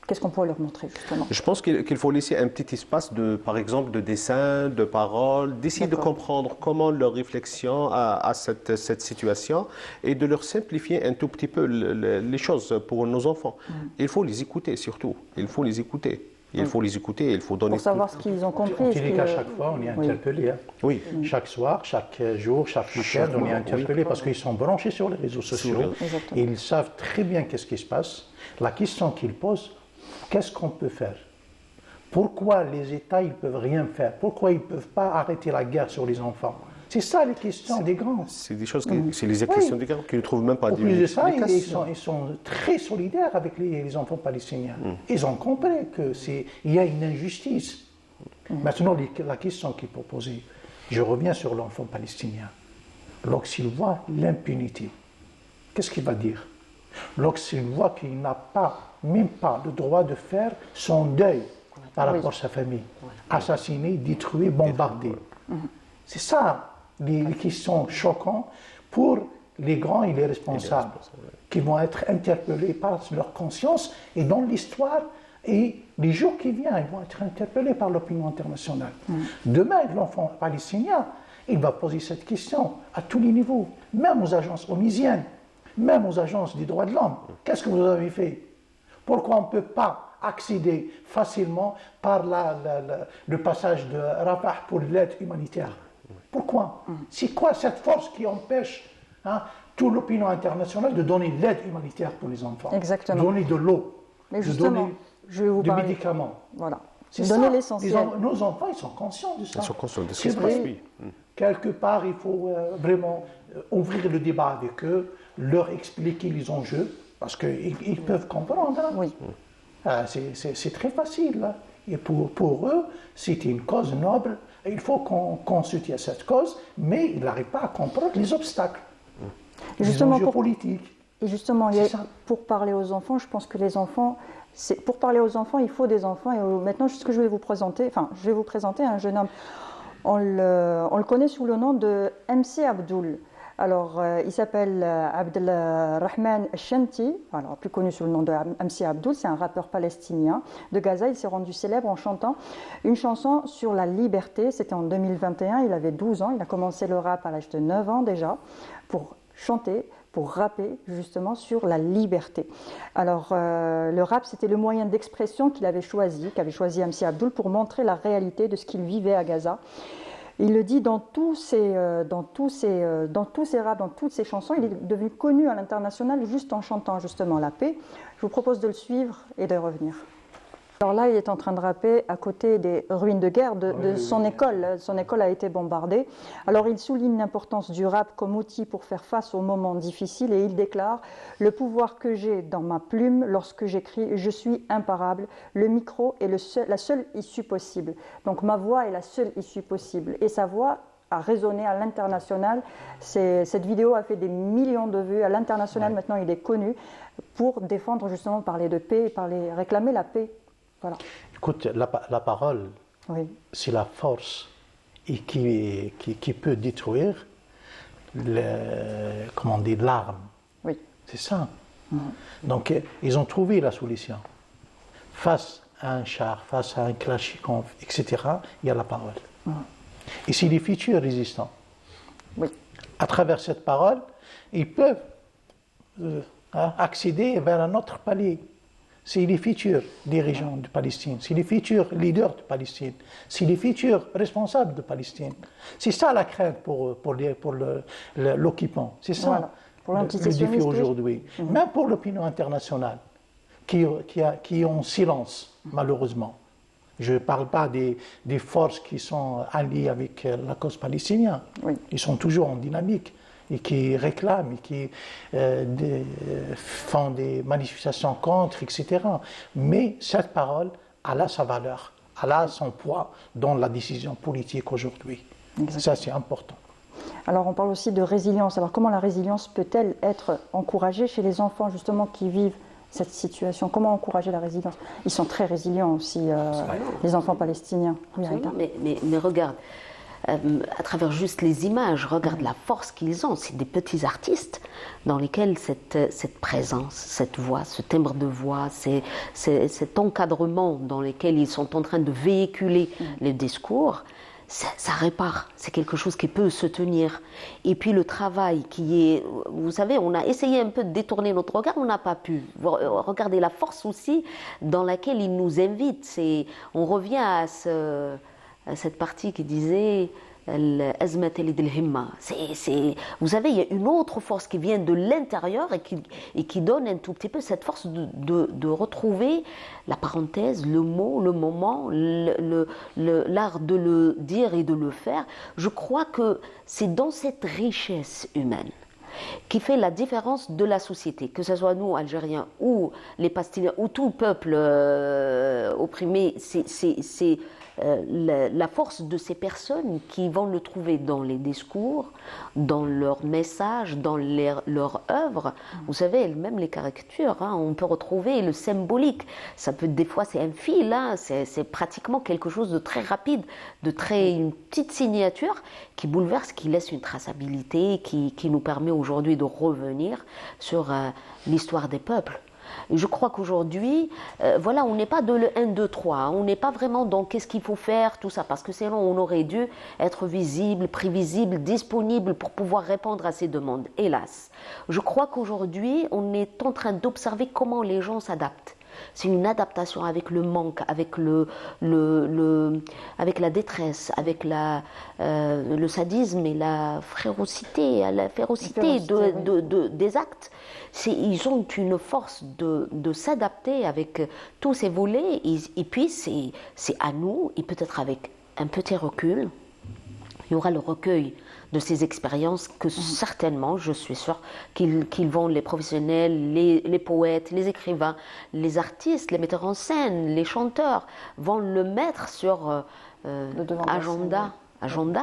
S1: Qu'est-ce qu'on pourrait leur montrer justement?
S3: Je pense qu'il faut laisser un petit espace, par exemple, de dessin, de parole, d'essayer de comprendre comment leur réflexion a cette situation, et de leur simplifier un tout petit peu les choses pour nos enfants. Il faut les écouter surtout, il faut les écouter. Il faut les écouter, il faut donner...
S1: Pour savoir ce qu'ils ont compris.
S10: On dit qu'à chaque fois, on est interpellé. Hein.
S3: Oui.
S10: Chaque soir, chaque jour, chaque week-end, on est interpellé parce qu'ils sont branchés sur les réseaux sociaux. Et ils savent très bien qu'est-ce qui se passe. La question qu'ils posent, qu'est-ce qu'on peut faire? Pourquoi les États, ils ne peuvent rien faire? Pourquoi ils ne peuvent pas arrêter la guerre sur les enfants? C'est ça les questions des grands.
S3: C'est des choses, c'est les questions des grands qui ne trouvent même pas
S10: Au plus de ça, ils sont très solidaires avec les enfants palestiniens. Ils ont compris qu'il y a une injustice. Maintenant, la question qui est proposée, je reviens sur l'enfant palestinien. Lorsqu'il voit l'impunité, qu'est-ce qu'il va dire? Lorsqu'il voit qu'il n'a même pas le droit de faire son deuil par rapport à sa famille, assassiné, détruit, bombardé. C'est ça les questions choquantes pour les grands et les responsables, qui vont être interpellés par leur conscience, et dans l'histoire et les jours qui viennent, ils vont être interpellés par l'opinion internationale. Demain, l'enfant palestinien, il va poser cette question à tous les niveaux, même aux agences onusiennes, même aux agences des droits de l'homme. Qu'est-ce que vous avez fait? Pourquoi on ne peut pas accéder facilement par le passage de Rafah pour l'aide humanitaire? Pourquoi? C'est quoi cette force qui empêche toute l'opinion internationale de donner l'aide humanitaire pour les enfants?
S1: Exactement.
S3: De
S10: donner de l'eau,
S1: de donner des
S10: médicaments.
S1: Voilà.
S10: C'est
S1: donner
S10: ça.
S1: l'essentiel.
S10: Nos enfants, ils sont conscients de ça.
S3: Ils sont conscients de ce qui se
S10: vrai.
S3: passe, oui.
S10: Quelque part, il faut vraiment ouvrir le débat avec eux, leur expliquer les enjeux, parce qu'ils peuvent comprendre. Hein.
S1: Oui.
S10: C'est très facile. Hein. Et pour eux, c'est une cause noble. Il faut qu'on soutienne cette cause, mais ils n'arrivent pas à comprendre les obstacles, les enjeux politiques.
S1: Et justement, pour parler aux enfants, je pense que les enfants, pour parler aux enfants, il faut des enfants. Et maintenant, ce que je vais vous présenter, je vais vous présenter un jeune homme. On le connaît sous le nom de MC Abdoul. Alors, il s'appelle Abdelrahman Shanti, alors plus connu sous le nom de MC Abdoul, c'est un rappeur palestinien de Gaza. Il s'est rendu célèbre en chantant une chanson sur la liberté. C'était en 2021, il avait 12 ans, il a commencé le rap à l'âge de 9 ans déjà, pour chanter, pour rapper justement sur la liberté. Alors, le rap, c'était le moyen d'expression qu'avait choisi MC Abdoul pour montrer la réalité de ce qu'il vivait à Gaza. Il le dit dans tous ses raps, dans toutes ses chansons. Il est devenu connu à l'international juste en chantant justement la paix. Je vous propose de le suivre et de revenir. Alors là, il est en train de rapper à côté des ruines de guerre de son école. Son école a été bombardée. Alors il souligne l'importance du rap comme outil pour faire face aux moments difficiles et il déclare « Le pouvoir que j'ai dans ma plume lorsque j'écris, je suis imparable. Le micro est la seule issue possible. » Donc ma voix est la seule issue possible. Et sa voix a résonné à l'international. Cette vidéo a fait des millions de vues à l'international. Maintenant, il est connu pour défendre justement, parler de paix, réclamer la paix. Voilà.
S10: Écoute, la parole, c'est la force et qui peut détruire l'arme.
S1: Oui.
S10: C'est ça. Donc, ils ont trouvé la solution. Face à un char, face à un Kalachnikov, etc., il y a la parole. Et c'est les futurs résistants.
S1: Oui.
S10: À travers cette parole, ils peuvent accéder vers un autre palier. C'est les futurs dirigeants de Palestine, c'est les futurs leaders de Palestine, c'est les futurs responsables de Palestine. C'est ça la crainte pour l'occupant. C'est ça le défi aujourd'hui. Même pour l'opinion internationale, qui est en silence, malheureusement. Je ne parle pas des forces qui sont alliées avec la cause palestinienne.
S1: Oui.
S10: Ils sont toujours en dynamique. Et qui réclament, et qui font des manifestations contre, etc. Mais cette parole, elle a sa valeur, elle a son poids dans la décision politique aujourd'hui. Ça, c'est important.
S1: Alors, on parle aussi de résilience. Alors, comment la résilience peut-elle être encouragée chez les enfants, justement, qui vivent cette situation? Comment encourager la résilience? Ils sont très résilients aussi, les enfants palestiniens. Oui,
S2: mais regarde, à travers juste les images, regarde la force qu'ils ont. C'est des petits artistes dans lesquels cette présence, cette voix, ce timbre de voix, cet encadrement dans lequel ils sont en train de véhiculer les discours, ça répare. C'est quelque chose qui peut se tenir. Et puis le travail qui est... Vous savez, on a essayé un peu de détourner notre regard, on n'a pas pu. Regardez la force aussi dans laquelle ils nous invitent. On revient à cette partie qui disait vous savez, il y a une autre force qui vient de l'intérieur et qui donne un tout petit peu cette force de retrouver la parenthèse, le mot, le moment, l'art de le dire et de le faire. Je crois que c'est dans cette richesse humaine qui fait la différence de la société, que ce soit nous, Algériens, ou les Palestiniens, ou tout peuple opprimé, c'est la force de ces personnes qui vont le trouver dans les discours, dans leurs messages, dans leur œuvre. Vous savez, même les caricatures, on peut retrouver le symbolique. Ça peut, des fois, c'est un fil, c'est pratiquement quelque chose de très rapide, une petite signature qui bouleverse, qui laisse une traçabilité, qui nous permet aujourd'hui de revenir sur l'histoire des peuples. Je crois qu'aujourd'hui, on n'est pas dans le 1, 2, 3, on n'est pas vraiment dans qu'est-ce qu'il faut faire, tout ça, parce que sinon on aurait dû être visible, prévisible, disponible pour pouvoir répondre à ces demandes, hélas. Je crois qu'aujourd'hui, on est en train d'observer comment les gens s'adaptent. C'est une adaptation avec le manque, avec avec la détresse, avec le sadisme et la férocité des actes. Ils ont une force de s'adapter avec tous ces volets et puis c'est à nous, et peut-être avec un petit recul, il y aura le recueil de ces expériences que certainement, je suis sûre, qu'ils vont, les professionnels, les poètes, les écrivains, les artistes, les metteurs en scène, les chanteurs, vont le mettre sur agenda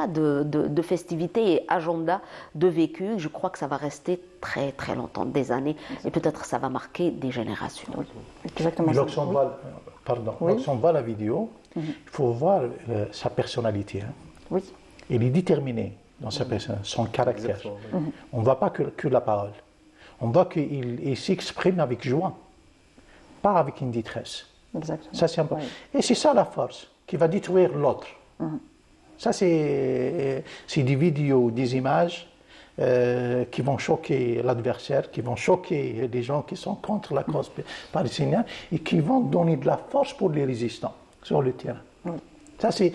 S2: de festivités et agenda de vécu. Je crois que ça va rester très très longtemps, des années, et peut-être ça va marquer des générations.
S1: Oui, exactement.
S10: Lorsqu'on voit la vidéo, il faut voir sa personnalité.
S1: Oui.
S10: Il est déterminé. dans son caractère.
S3: Exactement, oui.
S10: On ne voit pas que la parole. On voit qu'il s'exprime avec joie, pas avec une détresse.
S1: Exactement.
S10: Ça, c'est important. Et c'est ça la force, qui va détruire l'autre. Ça, c'est des vidéos, des images qui vont choquer l'adversaire, qui vont choquer les gens qui sont contre la cause palestinienne et qui vont donner de la force pour les résistants sur le terrain. Ça, c'est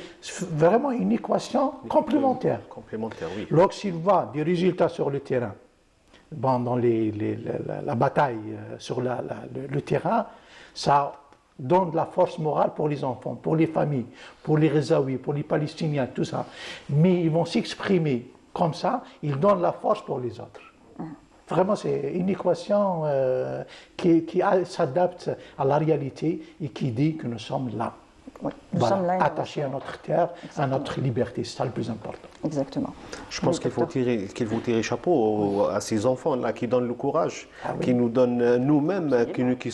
S10: vraiment une équation complémentaire.
S3: Complémentaire, oui.
S10: Lorsqu'il voit des résultats sur le terrain, dans la bataille sur le terrain, ça donne de la force morale pour les enfants, pour les familles, pour les Gazaouis, pour les Palestiniens, tout ça. Mais ils vont s'exprimer comme ça, ils donnent la force pour les autres. Vraiment, c'est une équation qui s'adapte à la réalité et qui dit que nous sommes là.
S1: Oui,
S10: attachés à notre terre, à notre liberté, c'est ça le plus important.
S1: Exactement.
S3: Je pense qu'il faut tirer chapeau à ces enfants-là qui donnent le courage, qui nous donnent nous-mêmes, qui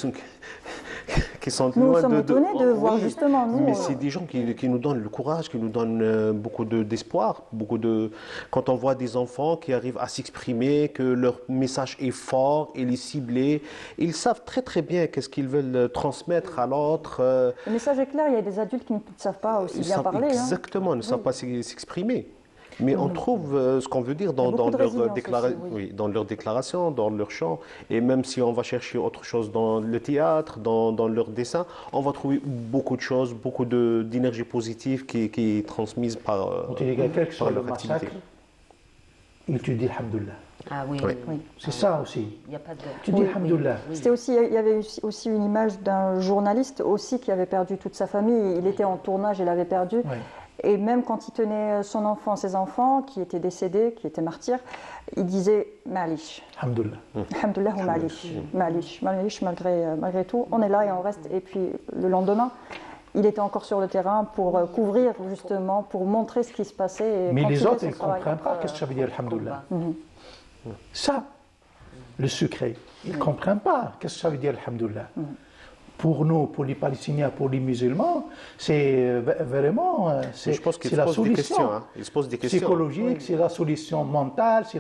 S3: sont
S1: Nous
S3: loin
S1: sommes étonnés de voir
S3: oui,
S1: justement, nous...
S3: Mais c'est des gens qui nous donnent le courage, qui nous donnent beaucoup d'espoir. Quand on voit des enfants qui arrivent à s'exprimer, que leur message est fort, il est ciblé, ils savent très très bien qu'est-ce qu'ils veulent transmettre à l'autre.
S1: Le message est clair, il y a des adultes qui ne savent pas aussi bien parler.
S3: Exactement, ne savent pas s'exprimer. Mais on trouve ce qu'on veut dire dans leur déclaration, dans leur chant. Et même si on va chercher autre chose dans le théâtre, dans leur dessin, on va trouver beaucoup de choses, beaucoup d'énergie positive qui est transmise par
S10: quel que soit le
S3: leur activité.
S10: massacre, et tu dis Alhamdoulilah.
S2: Ah oui,
S3: Oui.
S2: oui.
S10: C'est ça aussi.
S2: Il y a pas de...
S10: Tu dis Alhamdoulilah.
S1: C'était aussi, il y avait aussi une image d'un journaliste aussi qui avait perdu toute sa famille. Il était en tournage, il l'avait perdu.
S10: Oui.
S1: Et même quand il tenait ses enfants qui étaient décédés, qui étaient martyrs, il disait Malish.
S10: Alhamdoulilah.
S1: Alhamdoulilah ou Malish. Malish, malgré tout. On est là et on reste. Et puis le lendemain, il était encore sur le terrain pour couvrir justement, pour montrer ce qui se passait. Et
S10: mais les autres, ils ne
S1: travail.
S10: comprennent pas qu'est-ce que ça veut dire Alhamdoulilah. Ça, le secret. Ils ne comprennent pas qu'est-ce que ça veut dire Alhamdoulilah. Pour nous, pour les Palestiniens, pour les musulmans, c'est vraiment c'est la solution
S3: Ils se posent des questions
S10: psychologique, c'est la solution mentale, c'est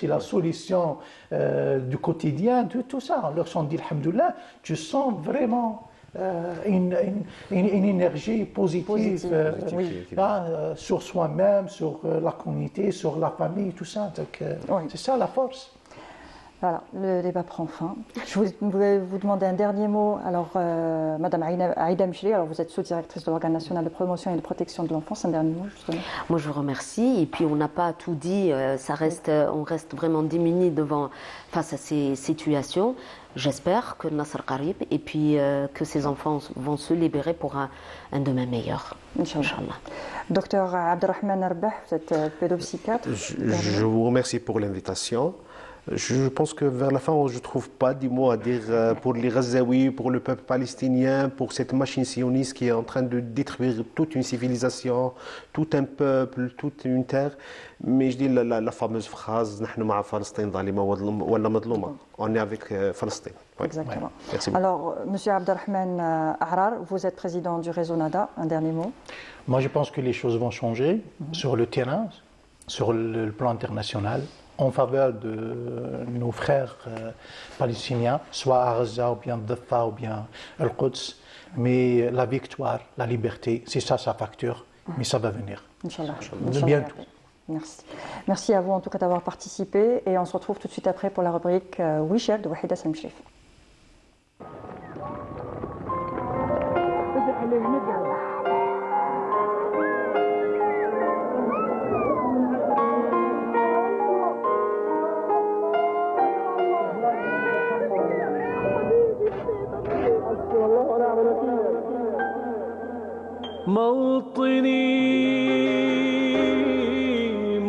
S10: la solution du quotidien, tout ça. On leur dit Alhamdoulilah, tu sens vraiment une énergie positive, sur soi-même, sur la communauté, sur la famille, tout ça. Donc, c'est ça la force.
S1: Voilà, le débat prend fin. Je voulais vous demander un dernier mot. Alors, Madame Aïda Mchili, alors vous êtes sous-directrice de l'Organe national de promotion et de protection de l'enfance. Un dernier mot, justement.
S2: Moi, je vous remercie. Et puis, on n'a pas tout dit. On reste vraiment démunis face à ces situations. J'espère que Nasr Qarib et puis que ces enfants vont se libérer pour un demain meilleur. Inch'Allah.
S1: Docteur Abdelrahman Arbah, vous êtes pédopsychiatre.
S3: Je vous remercie pour l'invitation. Je pense que vers la fin, je ne trouve pas des mots à dire pour les Gazaouis, pour le peuple palestinien, pour cette machine sioniste qui est en train de détruire toute une civilisation, tout un peuple, toute une terre. Mais je dis la fameuse phrase on est avec Palestine. Oui.
S1: Exactement.
S3: Merci beaucoup.
S1: Alors, Monsieur Abdelrahman Ahrar, vous êtes président du réseau NADA. Un dernier mot.
S10: Moi, je pense que les choses vont changer sur le terrain, sur le plan international, en faveur de nos frères palestiniens, soit à Gaza ou bien Dafa ou bien Al-Quds. Mais la victoire, la liberté, c'est ça sa facture, mais ça va venir.
S1: Inch'Allah.
S10: Bientôt.
S1: Merci. Merci à vous en tout cas d'avoir participé et on se retrouve tout de suite après pour la rubrique Wichel de Wahida Salmchrif.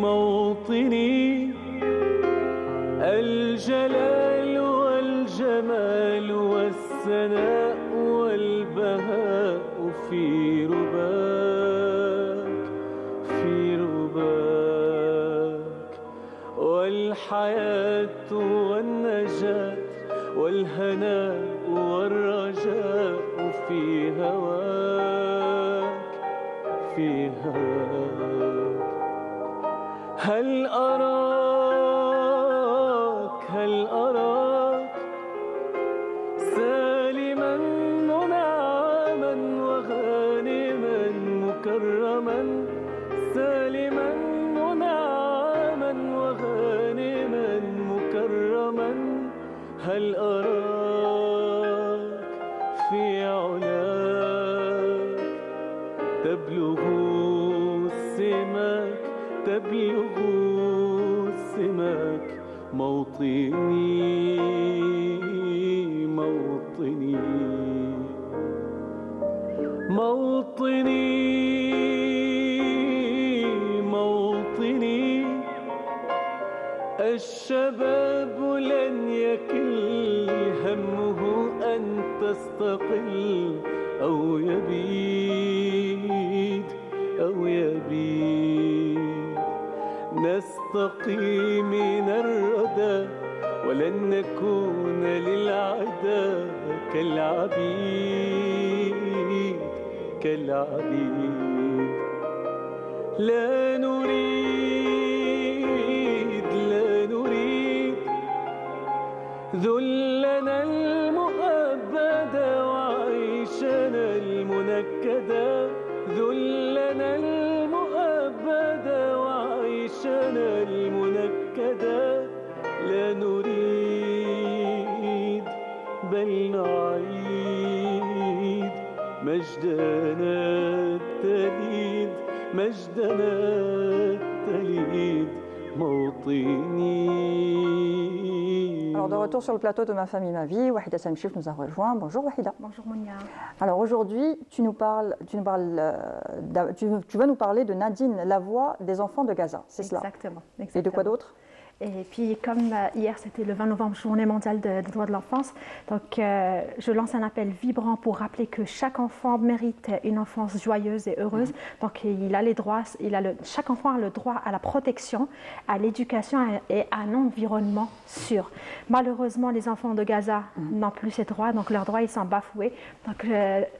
S6: موطني الجلال والجمال والثناء والبهاء في رباك والحياة والنجاة والهناء والرجاء في هواك هل أراك سالما منعما وغانما مكرما سالما منعما وغانما مكرما هل أراك في علاك تبلغ السماك موطني موطني موطني موطني الشباب لن يكل همه أن تستقل أو يبيد نستقي من الردى ولن نكون للعدا كالعبيد لا نريد ذلنا المؤبد وعيشنا المنكدا ذلنا المؤبد وعيشنا المنكدا لا نريد بل نعيد مجدنا التليد موطني.
S1: Alors de retour sur le plateau de Ma famille, ma vie, Wahida Samchif nous a rejoint. Bonjour Wahida.
S11: Bonjour Monia.
S1: Alors aujourd'hui, tu vas nous parler de Nadine, la voix des enfants de Gaza, c'est cela?
S11: Exactement.
S1: Et de quoi d'autre?
S11: Et puis comme hier c'était le 20 novembre, journée mondiale des droits de l'enfance, donc je lance un appel vibrant pour rappeler que chaque enfant mérite une enfance joyeuse et heureuse. Donc il a les droits, chaque enfant a le droit à la protection, à l'éducation et à un environnement sûr. Malheureusement, les enfants de Gaza n'ont plus ces droits, donc leurs droits ils sont bafoués. Donc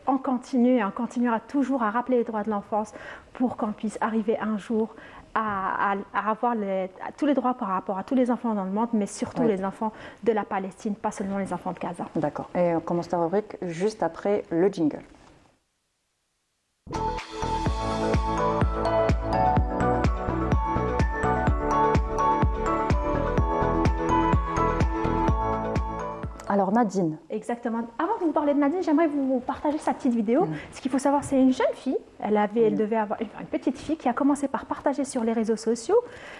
S11: on continuera toujours à rappeler les droits de l'enfance pour qu'on puisse arriver un jour à avoir tous les droits par rapport à tous les enfants dans le monde, mais surtout les enfants de la Palestine, pas seulement les enfants de Gaza.
S1: D'accord. Et on commence la rubrique juste après le jingle. Alors Nadine.
S11: Exactement. Avant de vous parler de Nadine, j'aimerais vous partager sa petite vidéo. Ce qu'il faut savoir, c'est une jeune fille. Elle devait avoir une petite fille qui a commencé par partager sur les réseaux sociaux.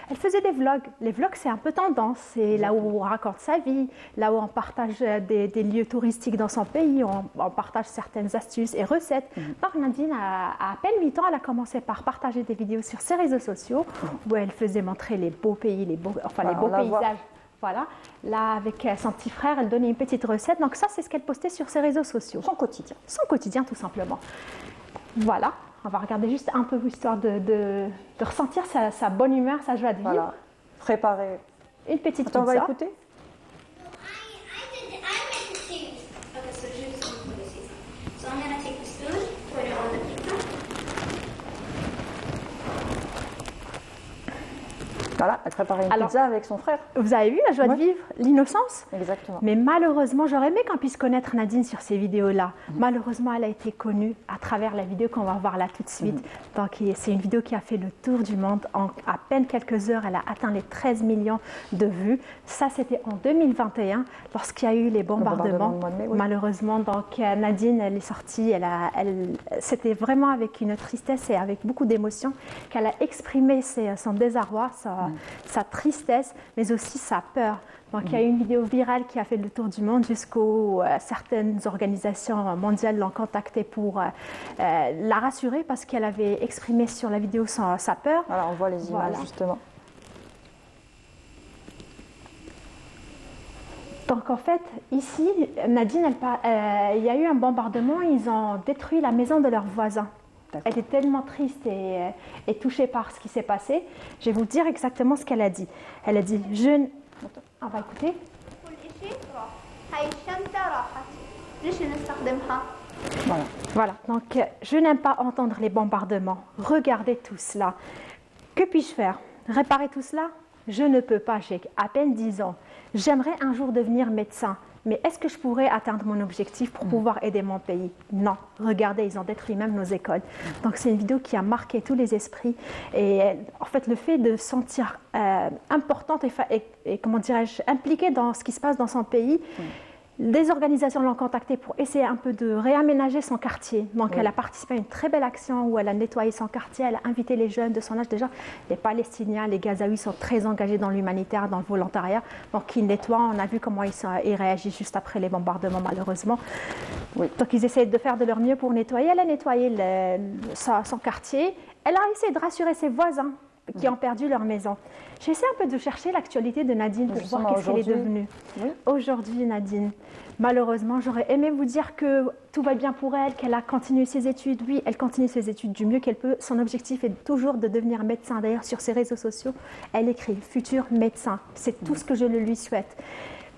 S11: Elle faisait des vlogs. Les vlogs, c'est un peu tendance. C'est là où on raconte sa vie, là où on partage des lieux touristiques dans son pays, on partage certaines astuces et recettes. Donc Nadine, à peine 8 ans, elle a commencé par partager des vidéos sur ses réseaux sociaux où elle faisait montrer les beaux pays, les beaux paysages. Voilà, là avec son petit frère, elle donnait une petite recette. Donc ça, c'est ce qu'elle postait sur ses réseaux sociaux.
S1: Son quotidien.
S11: Son quotidien, tout simplement. Voilà, on va regarder juste un peu histoire de ressentir sa bonne humeur, sa joie de vivre.
S1: Voilà, préparer.
S11: Une petite pizza.
S1: On va écouter. Voilà, elle préparait une pizza avec son frère.
S11: Vous avez vu la joie de vivre, l'innocence?
S1: Exactement.
S11: Mais malheureusement, j'aurais aimé qu'on puisse connaître Nadine sur ces vidéos-là. Malheureusement, elle a été connue à travers la vidéo qu'on va voir là tout de suite. Donc, c'est une vidéo qui a fait le tour du monde. En à peine quelques heures, elle a atteint les 13 millions de vues. Ça, c'était en 2021, lorsqu'il y a eu les bombardements. Malheureusement, donc Nadine, elle est sortie. C'était vraiment avec une tristesse et avec beaucoup d'émotion qu'elle a exprimé son désarroi, sa tristesse, mais aussi sa peur. Donc, il y a eu une vidéo virale qui a fait le tour du monde jusqu'où certaines organisations mondiales l'ont contactée pour la rassurer parce qu'elle avait exprimé sur la vidéo sa peur.
S1: Alors, on voit les images justement.
S11: Donc en fait, ici, Nadine, il y a eu un bombardement, ils ont détruit la maison de leurs voisins. Elle est tellement triste et touchée par ce qui s'est passé. Je vais vous dire exactement ce qu'elle a dit. Elle a dit, on va écouter. Voilà, donc je n'aime pas entendre les bombardements. Regardez tout cela. Que puis-je faire? Réparer tout cela, je ne peux pas, j'ai à peine 10 ans. J'aimerais un jour devenir médecin, mais est-ce que je pourrais atteindre mon objectif pour pouvoir aider mon pays? Non. Regardez, ils ont détruit même nos écoles. Donc c'est une vidéo qui a marqué tous les esprits. Et en fait, le fait de se sentir importante et comment dirais-je, impliquée dans ce qui se passe dans son pays, des organisations l'ont contactée pour essayer un peu de réaménager son quartier. Donc elle a participé à une très belle action où elle a nettoyé son quartier, elle a invité les jeunes de son âge. Déjà, les Palestiniens, les Gazaouis sont très engagés dans l'humanitaire, dans le volontariat. Donc ils nettoient, on a vu comment ils réagissent juste après les bombardements malheureusement. Donc ils essaient de faire de leur mieux pour nettoyer. Elle a nettoyé son quartier. Elle a essayé de rassurer ses voisins qui ont perdu leur maison. J'essaie un peu de chercher l'actualité de Nadine pour voir qu'est-ce qu'elle est devenue. Aujourd'hui, Nadine, malheureusement, j'aurais aimé vous dire que tout va bien pour elle, qu'elle a continué ses études. Oui, elle continue ses études du mieux qu'elle peut. Son objectif est toujours de devenir médecin. D'ailleurs, sur ses réseaux sociaux, elle écrit « futur médecin ». C'est tout ce que je le lui souhaite.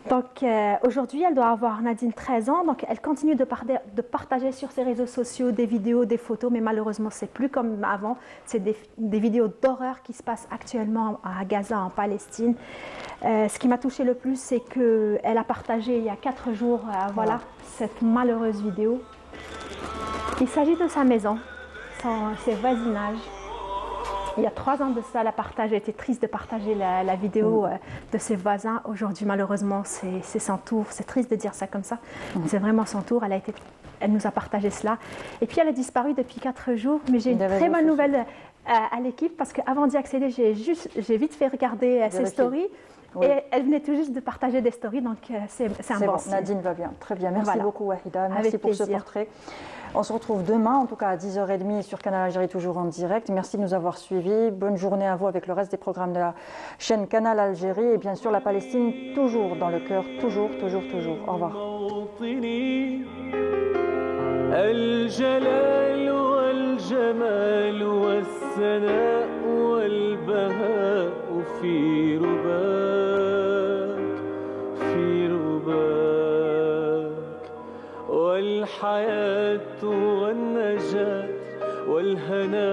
S11: Donc aujourd'hui, elle doit avoir, Nadine, 13 ans. Donc elle continue de partager sur ses réseaux sociaux des vidéos, des photos, mais malheureusement, c'est plus comme avant. C'est des vidéos d'horreur qui se passent actuellement à Gaza, en Palestine. Ce qui m'a touchée le plus, c'est qu'elle a partagé il y a 4 jours, voilà, cette malheureuse vidéo. Il s'agit de sa maison, ses voisinages. Il y a 3 ans de ça, elle a partagé, elle était triste de partager la vidéo de ses voisins. Aujourd'hui, malheureusement, c'est son tour. C'est triste de dire ça comme ça, mais c'est vraiment son tour. Elle nous a partagé cela. Et puis, elle a disparu depuis 4 jours. Mais j'ai une très bonne nouvelle à l'équipe parce qu'avant d'y accéder, j'ai vite fait regarder ses stories. Et elle venait tout juste de partager des stories, donc c'est un bon signe.
S1: Nadine va bien, très bien. Merci beaucoup, Wahida. Merci pour ce portrait. On se retrouve demain, en tout cas à 10h30 sur Canal Algérie, toujours en direct. Merci de nous avoir suivis. Bonne journée à vous avec le reste des programmes de la chaîne Canal Algérie. Et bien sûr, la Palestine, toujours dans le cœur, toujours, toujours, toujours. Au revoir.
S6: الجلال والجمال والثناء والبهاء في رباك والحياة والنجاة والهناء